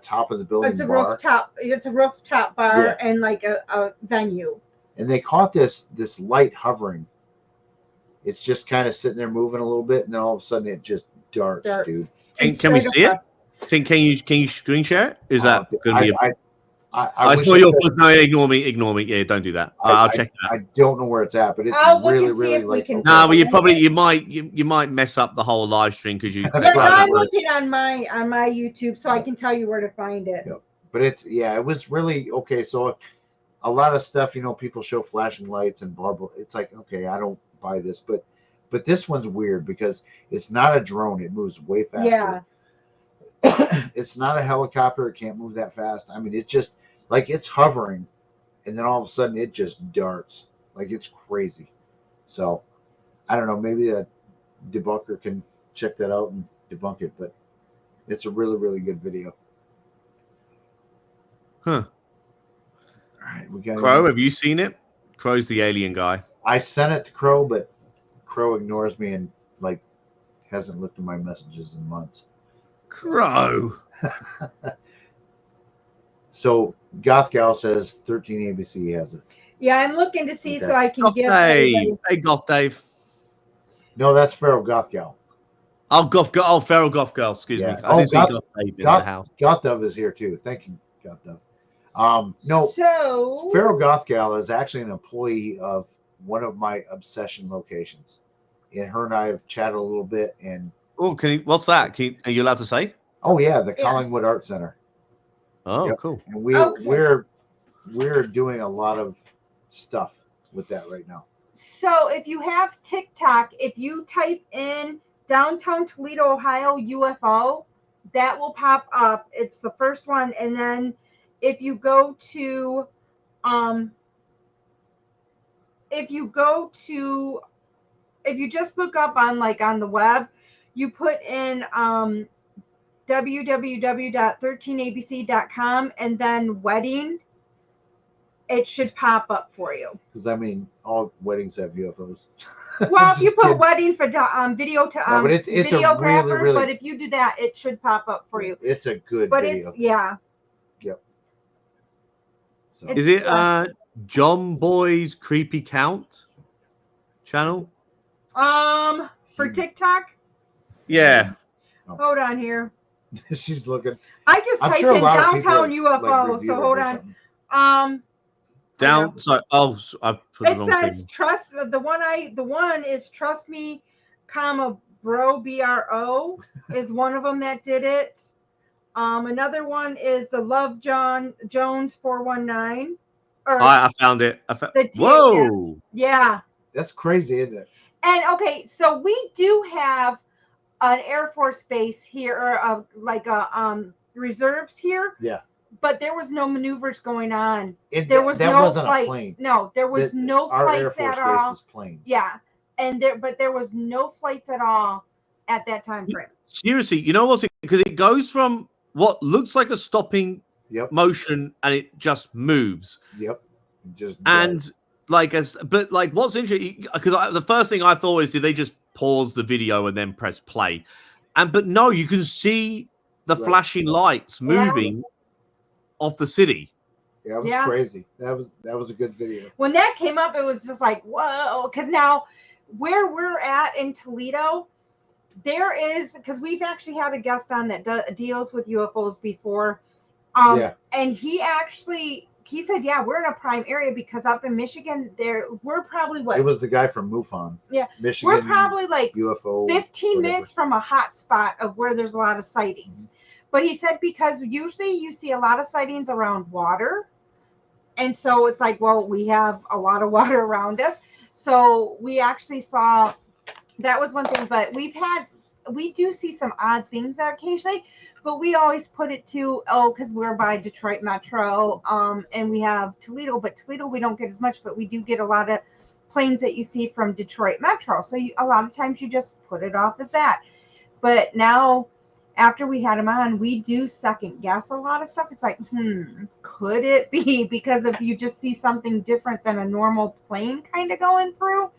top of the building. It's a bar. rooftop. It's a rooftop bar and like a venue. And they caught this light hovering, it's just kind of sitting there moving a little bit, and then all of a sudden it just darts. Dude. Can we see it? Can you screen share it? Is that going to be? I saw your foot. No, ignore me. Yeah, don't do that. I'll check it out. I don't know where it's at, but it's really like. No, well, you might mess up the whole live stream because you. I'm looking on my YouTube, so I can tell you where to find it. Yep. But it was really okay. So a lot of stuff, people show flashing lights and blah blah. It's like, okay, I don't buy this, but this one's weird because it's not a drone. It moves way faster. Yeah. It's not a helicopter. It can't move that fast. I mean, it's just like it's hovering, and then all of a sudden it just darts. Like it's crazy. So I don't know. Maybe a debunker can check that out and debunk it. But it's a really, really good video. Huh. All right, we got Crow. Have you seen it? Crow's the alien guy. I sent it to Crow, but Crow ignores me and like hasn't looked at my messages in months. Crow. So Goth Gal says 13 ABC has it. Yeah, I'm looking to see so I can give. Hey, Goth Dave. No, that's Feral Goth Gal. Oh, Feral Goth Girl. Excuse me. I didn't see Goth Dave in the house. Goth Dove is here too. Thank you, Goth Dove. No, so Feral Goth Gal is actually an employee of one of my obsession locations. And her and I have chatted a little bit. And what's that? Are you allowed to say? Oh yeah, the Collingwood Art Center. Oh, yep. Cool. And we're doing a lot of stuff with that right now. So if you have TikTok, if you type in downtown Toledo, Ohio UFO, that will pop up. It's the first one. And then if you go to if you just look up on the web, you put in www.13abc.com and then wedding, it should pop up for you. Because I mean, all weddings have UFOs. Well, if you put wedding for video to but it's videographer, really, but if you do that, it should pop up for you. It's a good but video. It's yeah. Yep. So. Is it John Boy's Creepy Count channel? For TikTok? Yeah. Hold on here. She's looking. I just typed in downtown UFO, so hold on. I put it says trust the one is Trust Me, Bro BRO is one of them that did it. Another one is the Love Jones 419. I found it. Whoa. Yeah. That's crazy, isn't it? And okay, so we do have an Air Force base here, or reserves here. Yeah. But there was no maneuvers going on. There was no flights. No, there was no flights at all. Yeah, but there was no flights at all at that time frame. Seriously, you know what's it? Because it goes from what looks like a stopping motion and it just moves. Yep. What's interesting, because the first thing I thought is, did they just pause the video and then press play? But no, you can see the flashing lights moving off the city. Yeah, it was crazy. That was a good video. When that came up, it was just like, whoa. Because now where we're at in Toledo, there is, because we've actually had a guest on that deals with UFOs before. And he said, yeah, we're in a prime area because up in Michigan, we're probably what? It was the guy from MUFON. Yeah. Michigan. We're probably like UFO 15 minutes from a hot spot of where there's a lot of sightings. But he said, because usually you see a lot of sightings around water. And so it's like, well, we have a lot of water around us. So we actually saw, that was one thing, but we do see some odd things occasionally, but we always put it to, because we're by Detroit Metro, and we have Toledo, but Toledo we don't get as much, but we do get a lot of planes that you see from Detroit Metro. So a lot of times you just put it off as that. But now, after we had him on, we do second guess a lot of stuff. It's like, could it be? Because if you just see something different than a normal plane kind of going through.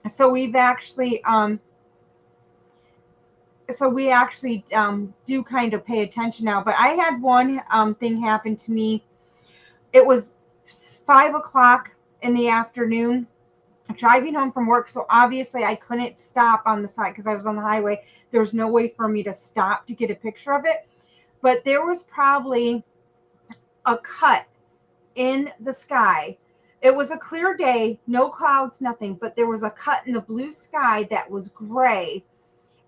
So we've actually, do kind of pay attention now. But I had one thing happen to me. It was 5:00 in the afternoon, driving home from work. So obviously I couldn't stop on the side because I was on the highway. There was no way for me to stop to get a picture of it. But there was probably a cut in the sky. It was a clear day, no clouds, nothing, but there was a cut in the blue sky that was gray.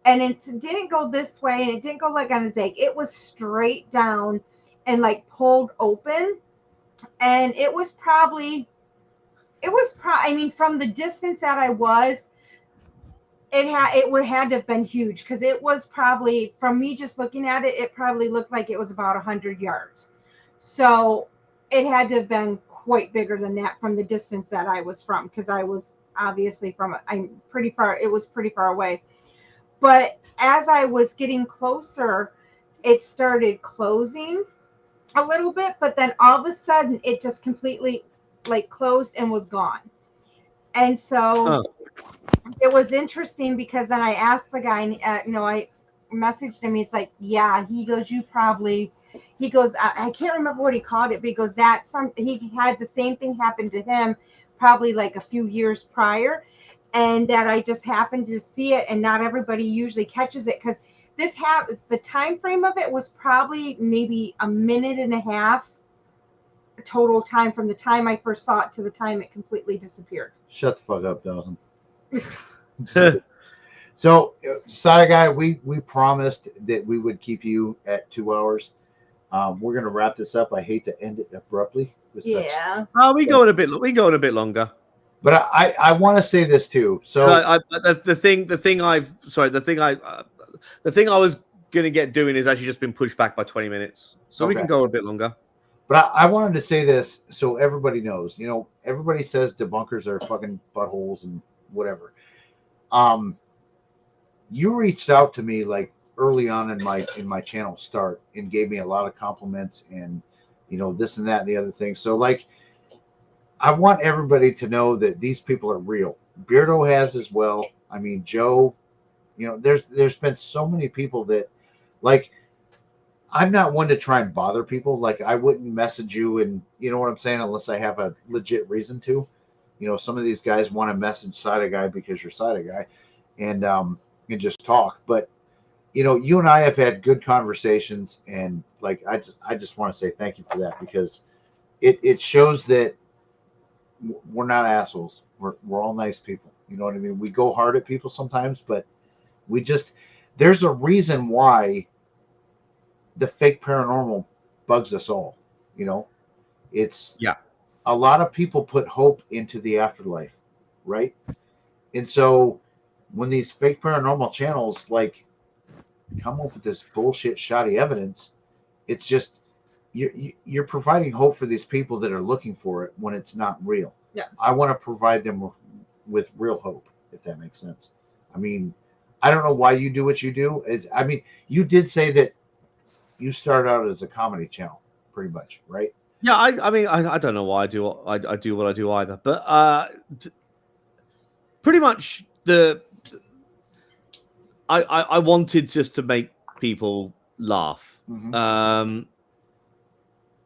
And it didn't go this way and it didn't go like on a zag. It was straight down and like pulled open. And it was probably, I mean, from the distance that I was, it would had to have been huge because it was probably, from me just looking at it, it probably looked like it was about 100 yards. So it had to have been quite bigger than that from the distance that I was from, because I was obviously I'm pretty far, it was pretty far away. But as I was getting closer, it started closing a little bit, but then all of a sudden it just completely like closed and was gone. And so it was interesting because then I asked the guy, I messaged him. He's like, yeah, he goes, I can't remember what he called it, but he goes, he had the same thing happen to him probably like a few years prior. And that I just happened to see it, and not everybody usually catches it because the time frame of it was probably maybe a minute and a half total time from the time I first saw it to the time it completely disappeared. Shut the fuck up, Dawson. So, Side Guy, we promised that we would keep you at 2 hours. We're gonna wrap this up. I hate to end it abruptly. Yeah. We go in a bit. We go in a bit longer. But I want to say this too. So the thing I was gonna get doing is actually just been pushed back by 20 minutes, so we can go a bit longer. But I wanted to say this so everybody knows. Everybody says debunkers are fucking buttholes and whatever. You reached out to me like early on in my channel start and gave me a lot of compliments and this and that and the other thing. So like, I want everybody to know that these people are real. Beardo has as well. I mean, Joe, there's been so many people that, like, I'm not one to try and bother people. Like, I wouldn't message you and, you know what I'm saying, unless I have a legit reason to. Some of these guys want to message Side Guy because you're Side Guy and just talk. But, you and I have had good conversations, and like, I just want to say thank you for that, because it shows that we're not assholes. We're all nice people. You know what I mean? We go hard at people sometimes, but there's a reason why the fake paranormal bugs us all. It's a lot of people put hope into the afterlife, right? And so when these fake paranormal channels like come up with this bullshit shoddy evidence, it's just you're providing hope for these people that are looking for it when it's not real. Yeah. I want to provide them with real hope, if that makes sense. I mean, I don't know why you do what you do. You did say that you started out as a comedy channel, pretty much, right? Yeah, I mean, I don't know why I do what I do either, but pretty much I wanted just to make people laugh. Mm-hmm.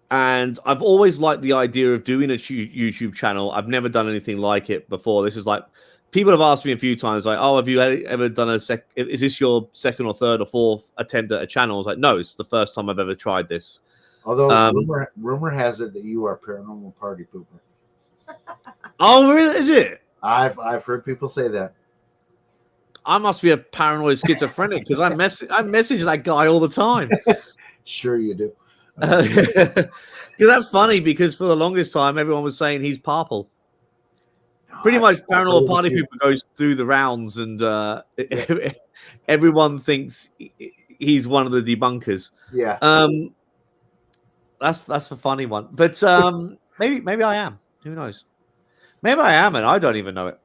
And I've always liked the idea of doing a YouTube channel. I've never done anything like it before. This is like, people have asked me a few times, like, oh, have you ever done is this your second or third or fourth attempt at a channel? I was like, no, it's the first time I've ever tried this. Although rumor has it that you are Paranormal Party Pooper. Oh, really? Is it? I've heard people say that. I must be a paranoid schizophrenic because I message that guy all the time. Sure you do. Because that's funny, because for the longest time everyone was saying he's purple. Pretty much Paranormal Party People goes through the rounds, and everyone thinks he's one of the debunkers. Yeah. That's a funny one. But maybe I am. Who knows? Maybe I am, and I don't even know it.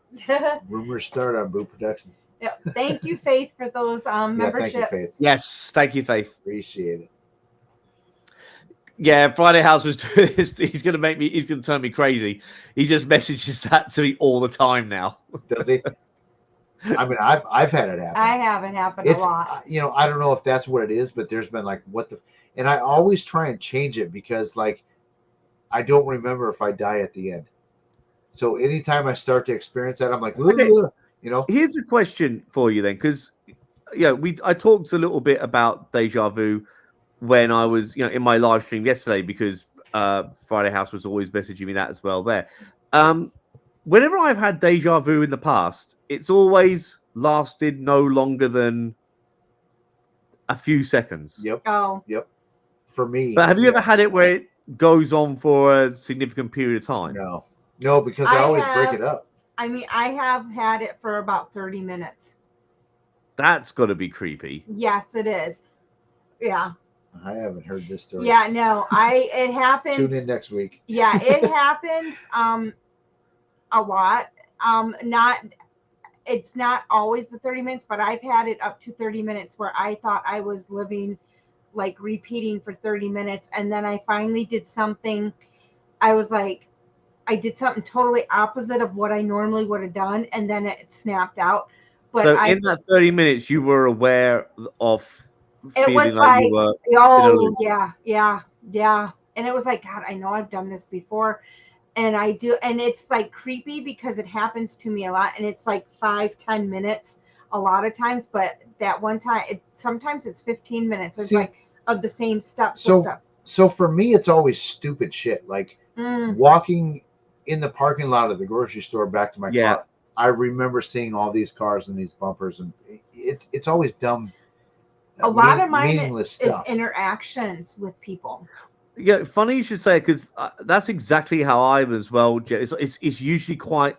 Rumors start on Boo Productions. Yeah. Thank you, Faith, for those memberships. Thank you, Faith. Yes, thank you, Faith. Appreciate it. Yeah, Friday House was doing this. He's gonna turn me crazy. He just messages that to me all the time now. Does he? I mean, I've had it happen. I have it happen a lot. I don't know if that's what it is, but there's been like, and I always try and change it because like I don't remember if I die at the end. So anytime I start to experience that, I'm like, Okay. "Ugh," you know. Here's a question for you then, because I talked a little bit about Deja Vu when I was in my live stream yesterday, because Friday House was always messaging me that as well there. Whenever I've had Deja Vu in the past, it's always lasted no longer than a few seconds. Yep. Oh, Yep. For me. But have you ever had it where it goes on for a significant period of time? No, because I always break have- it up. I mean, I have had it for about 30 minutes. That's got to be creepy. Yes, it is. Yeah. I haven't heard this story. Yeah, no, it happens. Tune in next week. Yeah, it happens a lot. It's not always the 30 minutes, but I've had it up to 30 minutes where I thought I was living, like, repeating for 30 minutes, and then I finally did something. I was like, I did something totally opposite of what I normally would have done, and then it snapped out. But So in that 30 minutes, you were aware of it was feeling like, you were oh yeah, and it was like, God, I know I've done this before, and I do, and it's like creepy because it happens to me a lot, and it's like 5-10 minutes a lot of times, but that one time, sometimes it's 15 minutes. It's like of the same stuff. So for me, it's always stupid shit, like walking in the parking lot of the grocery store back to my car. I remember seeing all these cars and these bumpers, and it's always dumb. A lot of mine meaningless is stuff. Interactions with people. Yeah, funny you should say, because that's exactly how I am as well. It's usually quite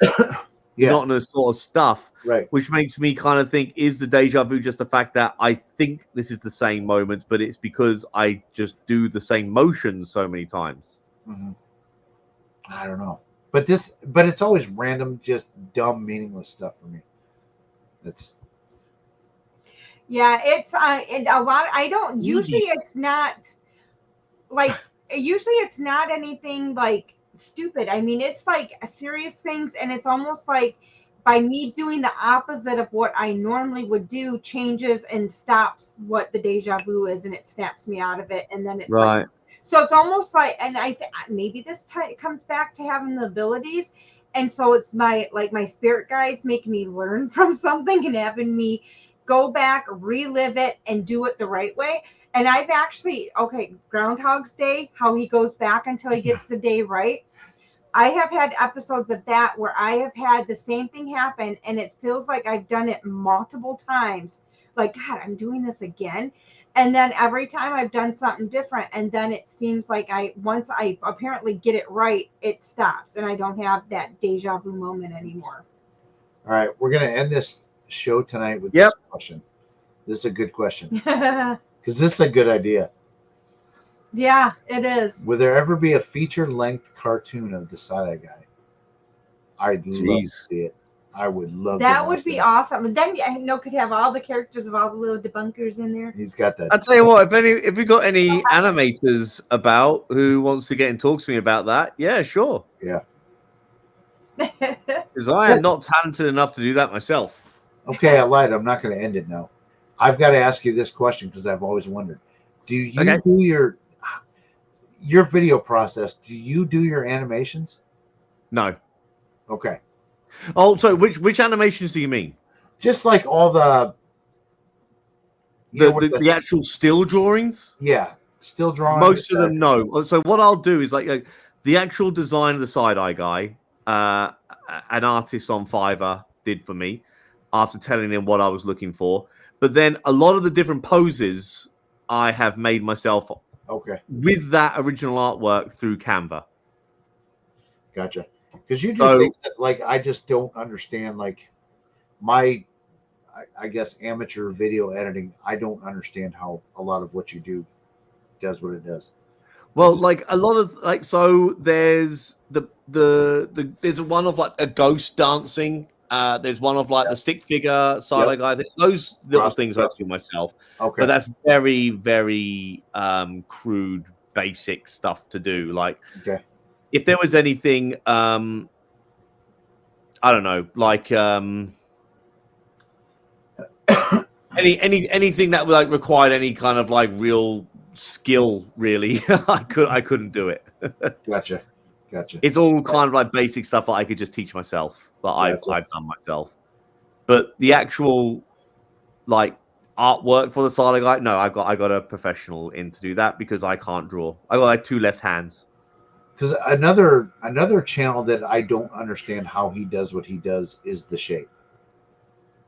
monotonous sort of stuff, right? Which makes me kind of think: is the deja vu just the fact that I think this is the same moment, but it's because I just do the same motions so many times? Mm-hmm. I don't know, but it's always random, just dumb, meaningless stuff for me. It's it's a lot. I don't usually. It's not like usually it's not anything like stupid. I mean, it's like serious things, and it's almost like by me doing the opposite of what I normally would do changes and stops what the deja vu is, and it snaps me out of it, and then it's right. Like, so it's almost like, and maybe this time comes back to having the abilities, and so it's my spirit guides making me learn from something and having me go back, relive it, and do it the right way. And I've actually, Groundhog's Day, how he goes back until he gets the day right. I have had episodes of that where I have had the same thing happen, and it feels like I've done it multiple times. Like, God, I'm doing this again. And then every time I've done something different, and then it seems like once I apparently get it right, it stops, and I don't have that deja vu moment anymore. All right, we're going to end this show tonight with this question. This is a good question. Because this is a good idea. Yeah, it is. Would there ever be a feature-length cartoon of the Side-Eye Guy? I'd love to see it. I would love that. Would be awesome. And then could have all the characters of all the little debunkers in there. He's got that. I'll tell you what, if we got any animators about who wants to get and talk to me about that, yeah, sure. Yeah. Because I am not talented enough to do that myself. Okay, I lied. I'm not going to end it now. I've got to ask you this question because I've always wondered. Do you do your video process? Do you do your animations? No. Okay. Oh, so which animations do you mean? Just like all the actual still drawings? Yeah, still drawings. Most of them, no. So what I'll do is like the actual design of the Side-Eye Guy, an artist on Fiverr did for me after telling him what I was looking for. But then a lot of the different poses I have made myself. Okay. With that original artwork through Canva. Gotcha. Because you do things that, like, I just don't understand. Like, I guess, amateur video editing, I don't understand how a lot of what you do does what it does. Well, like a lot of so there's there's one of like a ghost dancing. There's one of like the stick figure Side-Eye Guy. Those little things I do myself. Okay. But that's very, very crude, basic stuff to do. Like, if there was anything, I don't know, like anything that like required any kind of like real skill, really, I couldn't do it. Gotcha. Gotcha. It's all kind of like basic stuff that I could just teach myself, that I've done myself. But the actual like artwork for the Silent Guy, no, I got a professional in to do that because I can't draw. I got like 2 left hands. Because another channel that I don't understand how he does what he does is The Shape.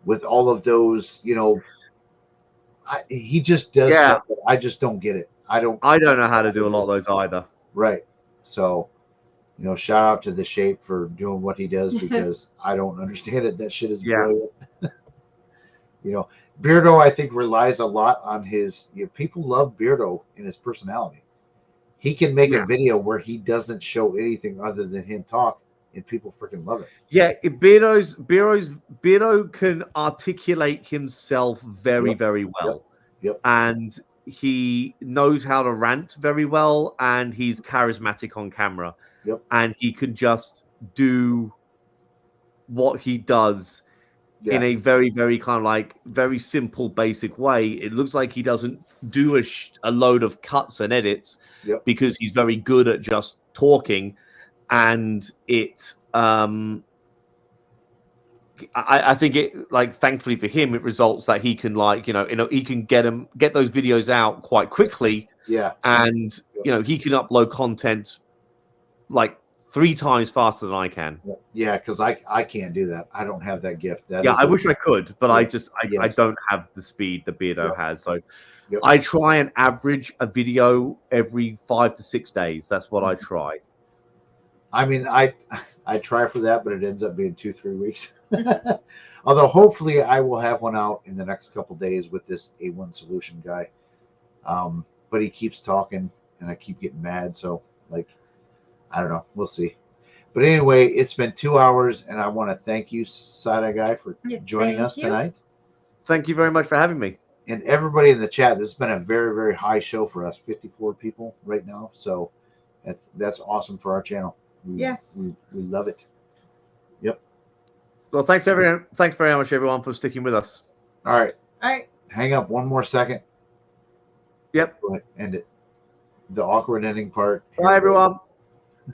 With all of those, he just does stuff that I just don't get it. I don't know how to do a lot of those either. Right. So, shout out to The Shape for doing what he does because I don't understand it. That shit is brilliant. Beardo, I think, relies a lot on his. People love Beardo and his personality. He can make a video where he doesn't show anything other than him talk, and people freaking love it. Yeah, Beardo can articulate himself very, very well. Yep. And he knows how to rant very well, and he's charismatic on camera. Yep. And he can just do what he does in a very, very kind of like very simple, basic way. It looks like he doesn't do a load of cuts and edits because he's very good at just talking, and it. I think it, like, thankfully for him, it results that he can, like, he can get those videos out quite quickly. Yeah. And he can upload content like 3 times faster than I can. Yeah, because I can't do that. I don't have that gift. I wish I could, but I don't have the speed that Beardo has. So I try and average a video every 5 to 6 days. That's what I try. I mean, I try for that, but it ends up being 2-3 weeks. Although hopefully I will have one out in the next couple days with this A1 Solution guy. But he keeps talking, and I keep getting mad. So, like, I don't know. We'll see. But anyway, it's been 2 hours, and I want to thank you, Sada Guy, for joining us tonight. Thank you very much for having me. And everybody in the chat. This has been a very, very high show for us. 54 people right now. So that's awesome for our channel. We love it. Yep. Well, thanks very much, everyone, for sticking with us. All right. Hang up 1 more second. Yep. Go ahead, end it. The awkward ending part. Bye, everyone.